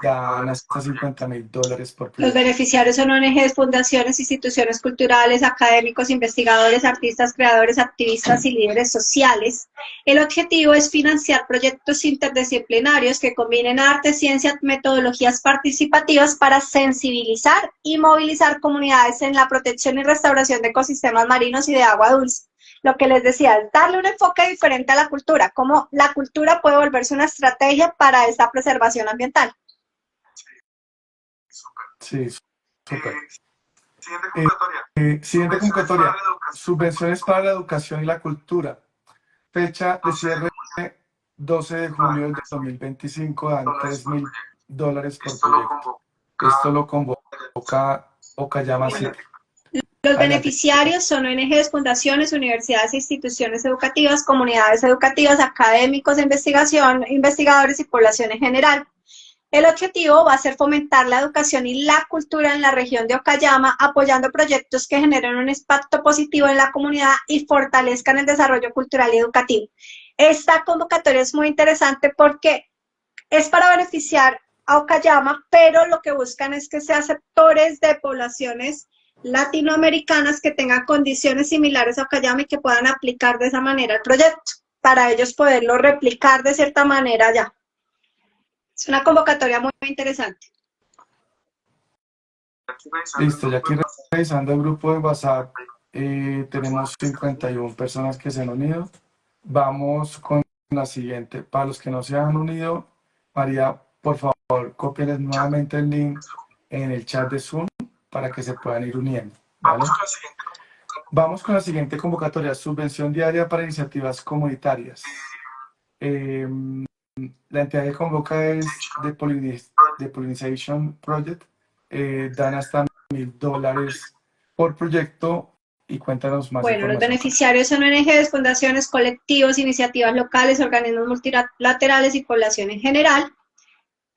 Dan hasta $50,000 por Los proyecto. beneficiarios son ONGs, fundaciones, instituciones culturales, académicos, investigadores, artistas, creadores, activistas y líderes sociales. El objetivo es financiar proyectos interdisciplinarios que combinen arte, ciencia, metodologías participativas para sensibilizar y movilizar comunidades en la protección y restauración de ecosistemas marinos y de agua dulce. Lo que les decía, es darle un enfoque diferente a la cultura, cómo la cultura puede volverse una estrategia para esta preservación ambiental. Sí, súper. Siguiente convocatoria, subvenciones para la educación y la cultura. Fecha de cierre 12 de julio de 2025, dan $3,000 por proyecto. Esto lo convoca Okayama City. Los beneficiarios son ONGs, fundaciones, universidades e instituciones educativas, comunidades educativas, académicos de investigación, investigadores y población en general. El objetivo va a ser fomentar la educación y la cultura en la región de Okayama, apoyando proyectos que generen un impacto positivo en la comunidad y fortalezcan el desarrollo cultural y educativo. Esta convocatoria es muy interesante porque es para beneficiar a Okayama, pero lo que buscan es que sean sectores de poblaciones latinoamericanas que tengan condiciones similares a Okayama y que puedan aplicar de esa manera el proyecto, para ellos poderlo replicar de cierta manera allá. Es una convocatoria muy interesante. Listo, ya aquí revisando el grupo de WhatsApp, tenemos 51 personas que se han unido. Vamos con la siguiente. Para los que no se han unido, María, por favor, cópienles nuevamente el link en el chat de Zoom para que se puedan ir uniendo, ¿vale? Vamos con la siguiente convocatoria, subvención diaria para iniciativas comunitarias. La entidad que convoca es The Pollinization Project. Dan hasta $1,000 por proyecto. Y cuéntanos más. Bueno, los beneficiarios son ONGs, fundaciones, colectivos, iniciativas locales, organismos multilaterales y población en general.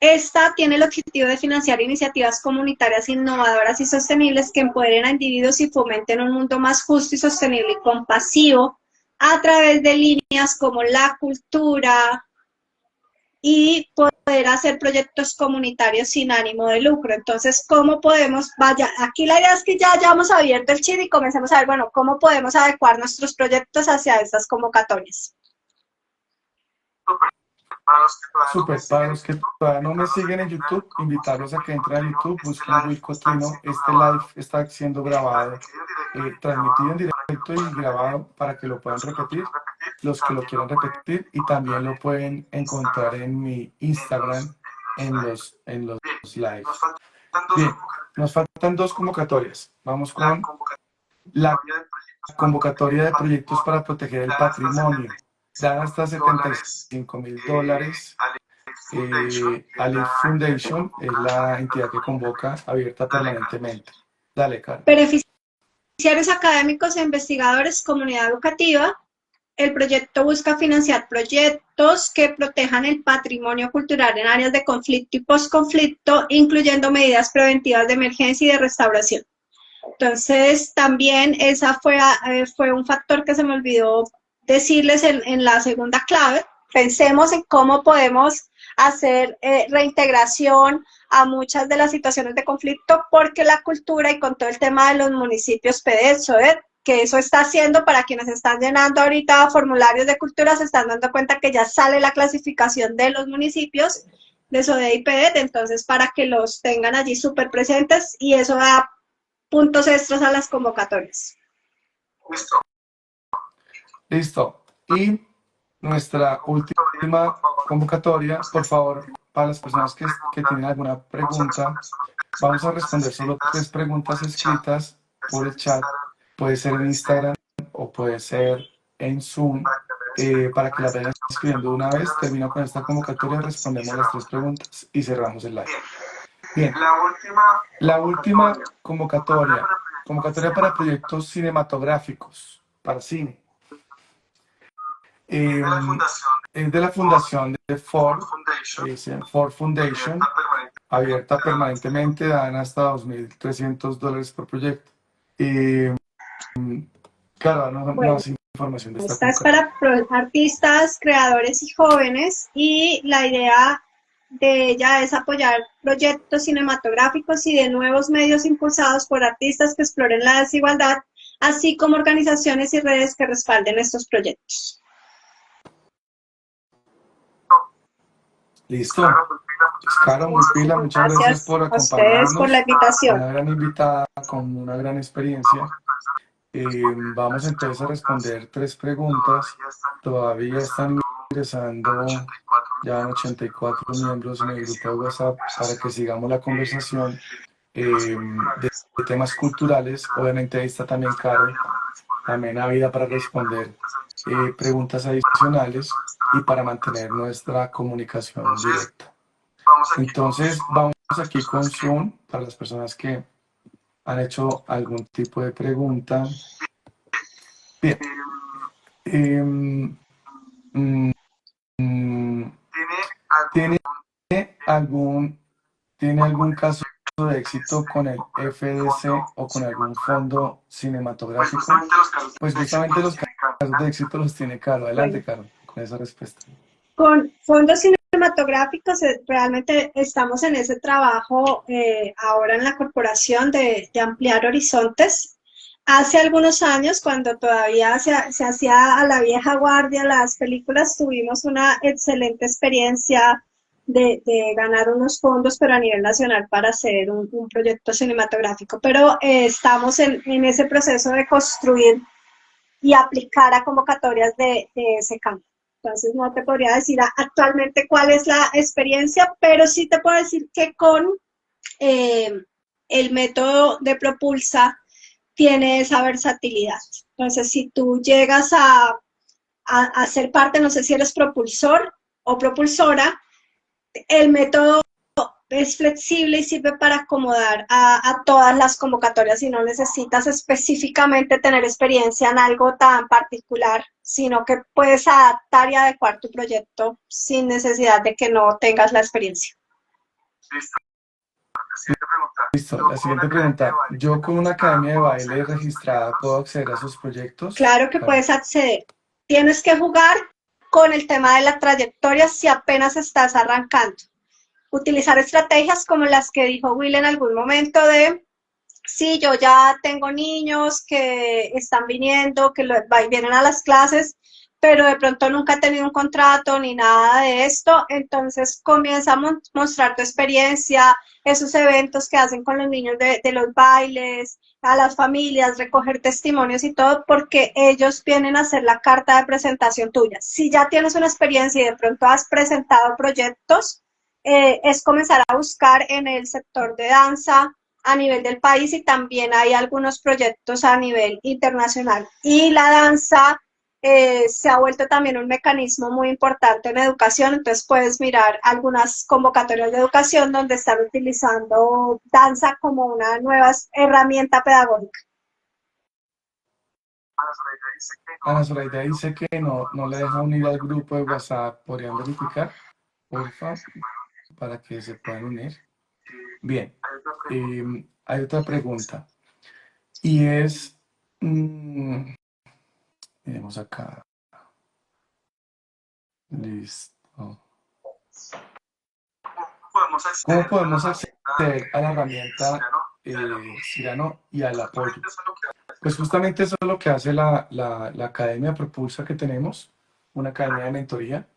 Esta tiene el objetivo de financiar iniciativas comunitarias innovadoras y sostenibles que empoderen a individuos y fomenten un mundo más justo y sostenible y compasivo a través de líneas como la cultura, y poder hacer proyectos comunitarios sin ánimo de lucro. Entonces, ¿cómo podemos? Vaya, aquí la idea es que ya hayamos abierto el chip y comencemos a ver, bueno, ¿cómo podemos adecuar nuestros proyectos hacia estas convocatorias? Súper, para los que todavía no me siguen en YouTube, invitarlos a que entren a YouTube, busquen Wilco Trino. Este live está siendo grabado, transmitido en directo y grabado para que lo puedan repetir, los que lo quieran repetir, y también lo pueden encontrar en mi Instagram en los lives. Bien, nos faltan 2 convocatorias. Vamos con la convocatoria de proyectos para proteger el patrimonio. Dan hasta $75,000. Alif Foundation es la entidad que convoca, abierta permanentemente. Dale, Carlos. Beneficiarios académicos e investigadores, comunidad educativa. El proyecto busca financiar proyectos que protejan el patrimonio cultural en áreas de conflicto y posconflicto, incluyendo medidas preventivas de emergencia y de restauración. Entonces, también esa fue un factor que se me olvidó decirles en la segunda clave. Pensemos en cómo podemos hacer reintegración a muchas de las situaciones de conflicto, porque la cultura y con todo el tema de los municipios PEDET, que eso está haciendo, para quienes están llenando ahorita formularios de cultura, se están dando cuenta que ya sale la clasificación de los municipios de SODE y PEDET, entonces para que los tengan allí súper presentes, y eso da puntos extras a las convocatorias. Listo. Y nuestra última convocatoria, por favor, para las personas que tienen alguna pregunta, vamos a responder solo 3 preguntas escritas por el chat. Puede ser en Instagram o puede ser en Zoom, para que la vayan escribiendo de una vez. Termino con esta convocatoria, respondemos las 3 preguntas y cerramos el live. Bien, la última convocatoria para proyectos cinematográficos, para cine. Es de la fundación de Ford, Ford Foundation, abierta permanentemente, dan hasta $2,300 por proyecto. Claro, no es información de esta Esta es para artistas, creadores y jóvenes, y la idea de ella es apoyar proyectos cinematográficos y de nuevos medios impulsados por artistas que exploren la desigualdad, así como organizaciones y redes que respalden estos proyectos. Listo. Caro, muy pila, muchas gracias por acompañarnos. A ustedes por la invitación. Una gran invitada con una gran experiencia. Vamos entonces a responder 3 preguntas. Todavía están ingresando ya 84 miembros en el grupo de WhatsApp para que sigamos la conversación de temas culturales. Obviamente ahí está también Caro, también Ávida, para responder preguntas adicionales y para mantener nuestra comunicación directa. Entonces vamos aquí con Zoom para las personas que han hecho algún tipo de pregunta. Bien. ¿Tiene algún caso de éxito con el FDC o con algún fondo cinematográfico? Pues justamente los casos de éxito los tiene Caro. Adelante, Caro, con esa respuesta. Con fondos cinematográficos realmente estamos en ese trabajo ahora en la corporación de ampliar horizontes. Hace algunos años, cuando todavía se hacía a la vieja guardia las películas, tuvimos una excelente experiencia de ganar unos fondos, pero a nivel nacional, para hacer un proyecto cinematográfico. Pero estamos en ese proceso de construir y aplicar a convocatorias de ese campo. Entonces no te podría decir actualmente cuál es la experiencia, pero sí te puedo decir que con el método de Propulsa tiene esa versatilidad. Entonces, si tú llegas a ser parte, no sé si eres propulsor o propulsora, el método es flexible y sirve para acomodar a todas las convocatorias, y no necesitas específicamente tener experiencia en algo tan particular, sino que puedes adaptar y adecuar tu proyecto sin necesidad de que no tengas la experiencia. Listo, la siguiente pregunta. ¿Yo con una academia de baile registrada puedo acceder a sus proyectos? Claro que puedes acceder. Tienes que jugar con el tema de la trayectoria si apenas estás arrancando. Utilizar estrategias como las que dijo Will en algún momento de, sí, yo ya tengo niños que están viniendo, que vienen a las clases, pero de pronto nunca he tenido un contrato ni nada de esto, entonces comienza a mostrar tu experiencia, esos eventos que hacen con los niños de los bailes, a las familias, recoger testimonios y todo, porque ellos vienen a hacer la carta de presentación tuya. Si ya tienes una experiencia y de pronto has presentado proyectos, es comenzar a buscar en el sector de danza a nivel del país y también hay algunos proyectos a nivel internacional. Y la danza se ha vuelto también un mecanismo muy importante en educación, entonces puedes mirar algunas convocatorias de educación donde están utilizando danza como una nueva herramienta pedagógica. Ana Zoraida dice que no le deja unir al grupo de WhatsApp. ¿Podrían verificar, porfa, para que se puedan unir? Bien, hay otra pregunta. Y es, miremos acá. Listo. ¿Cómo podemos acceder a la herramienta Cyrano y al apoyo? Pues justamente eso es lo que hace la Academia Propulsa que tenemos, una academia de mentoría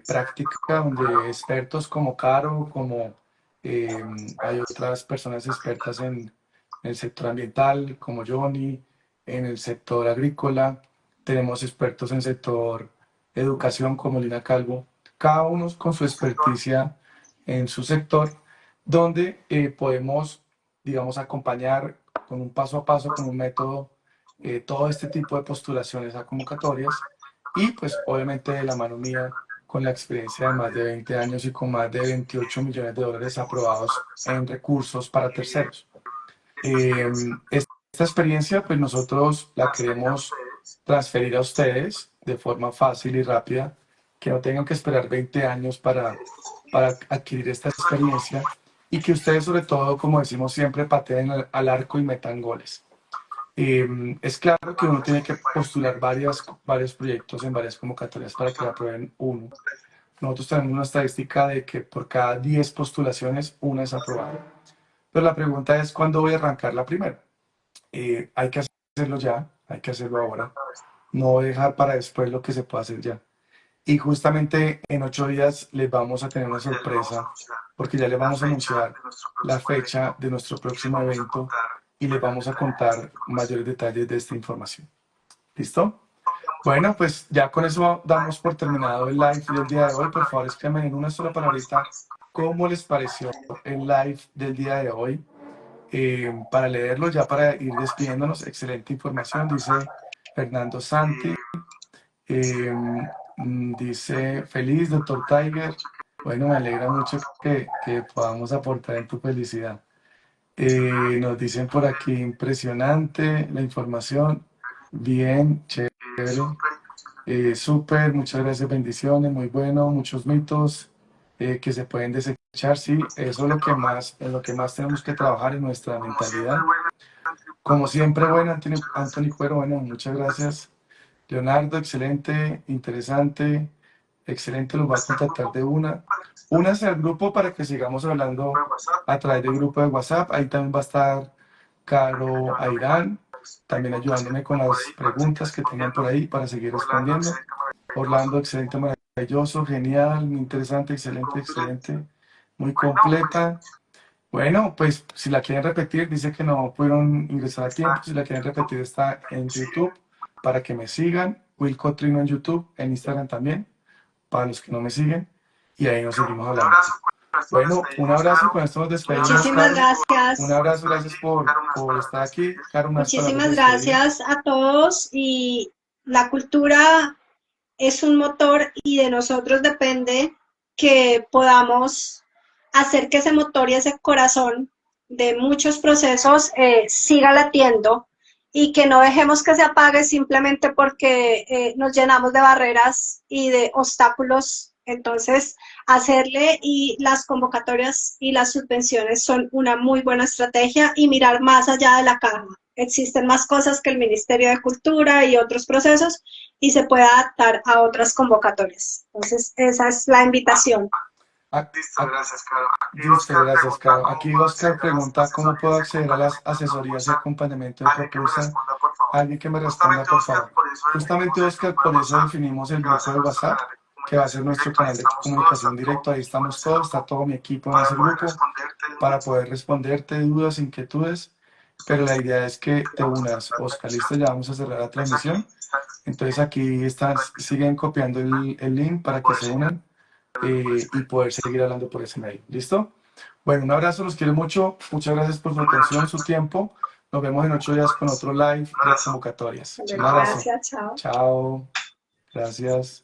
práctica donde expertos como Caro, como hay otras personas expertas en el sector ambiental, como Johnny, en el sector agrícola, tenemos expertos en sector educación como Lina Calvo, cada uno con su experticia en su sector, donde podemos, digamos, acompañar con un paso a paso, con un método, todo este tipo de postulaciones a convocatorias y pues obviamente de la mano mía con la experiencia de más de 20 años y con más de 28 millones de dólares aprobados en recursos para terceros. Esta experiencia pues nosotros la queremos transferir a ustedes de forma fácil y rápida, que no tengan que esperar 20 años para adquirir esta experiencia y que ustedes sobre todo, como decimos siempre, pateen al arco y metan goles. Es claro que uno tiene que postular varios proyectos en varias convocatorias para que aprueben uno. Nosotros tenemos una estadística de que por cada 10 postulaciones, una es aprobada. Pero la pregunta es, ¿cuándo voy a arrancar la primera? Hay que hacerlo ya, hay que hacerlo ahora. No dejar para después lo que se puede hacer ya. Y justamente en 8 días les vamos a tener una sorpresa, porque ya les vamos a anunciar la fecha de nuestro próximo evento y les vamos a contar mayores detalles de esta información. ¿Listo? Bueno, pues ya con eso damos por terminado el live del día de hoy. Por favor, escríbanme en una sola palabrita cómo les pareció el live del día de hoy. Para leerlo, ya para ir despidiéndonos, excelente información, dice Fernando Santi. Dice, feliz, doctor Tiger. Bueno, me alegra mucho que podamos aportar en tu felicidad. Nos dicen por aquí, impresionante la información. Bien, chévere. Súper, muchas gracias, bendiciones, muy bueno, muchos mitos que se pueden desechar. Sí, eso es lo que más, en lo que más tenemos que trabajar en nuestra mentalidad. Como siempre, bueno, Anthony Cuero, bueno, muchas gracias. Leonardo, excelente, interesante, excelente, los va a contactar de una. Únase al grupo para que sigamos hablando a través del grupo de WhatsApp. Ahí también va a estar Caro Airán, también ayudándome con las preguntas que tengan por ahí para seguir respondiendo. Orlando, excelente, maravilloso, genial, muy interesante, excelente, excelente, muy completa. Bueno, pues si la quieren repetir, dice que no pudieron ingresar a tiempo. Si la quieren repetir, está en YouTube para que me sigan. Will Cotrino en YouTube, en Instagram también, para los que no me siguen. Y ahí nos seguimos hablando. Bueno, un abrazo, con esto nos despedimos. Muchísimas gracias. Un abrazo, gracias por estar aquí. Caro, muchísimas gracias a todos. Y la cultura es un motor y de nosotros depende que podamos hacer que ese motor y ese corazón de muchos procesos siga latiendo y que no dejemos que se apague simplemente porque nos llenamos de barreras y de obstáculos. Entonces, hacerle, y las convocatorias y las subvenciones son una muy buena estrategia, y mirar más allá de la caja. existen más cosas que el Ministerio de Cultura y otros procesos y se puede adaptar a otras convocatorias. Entonces, esa es la invitación. Listo, gracias, Caro. Listo, gracias, Caro. Aquí Oscar pregunta, ¿cómo puedo acceder a las asesorías y acompañamiento de Propulsa? Alguien que me responda, por favor. Justamente, Oscar, por eso definimos el grupo de WhatsApp, que va a ser nuestro canal de comunicación directo. Ahí estamos todos, está todo mi equipo en ese grupo, para poder responderte dudas, inquietudes. Pero la idea es que te unas, Oscar. Listo, ya vamos a cerrar la transmisión. Entonces aquí están, siguen copiando el link para que se unan y poder seguir hablando por ese medio. ¿Listo? Bueno, un abrazo, los quiero mucho. Muchas gracias por su atención, su tiempo. Nos vemos en 8 días con otro live de convocatorias. Un abrazo. Gracias, chao. Chao. Gracias.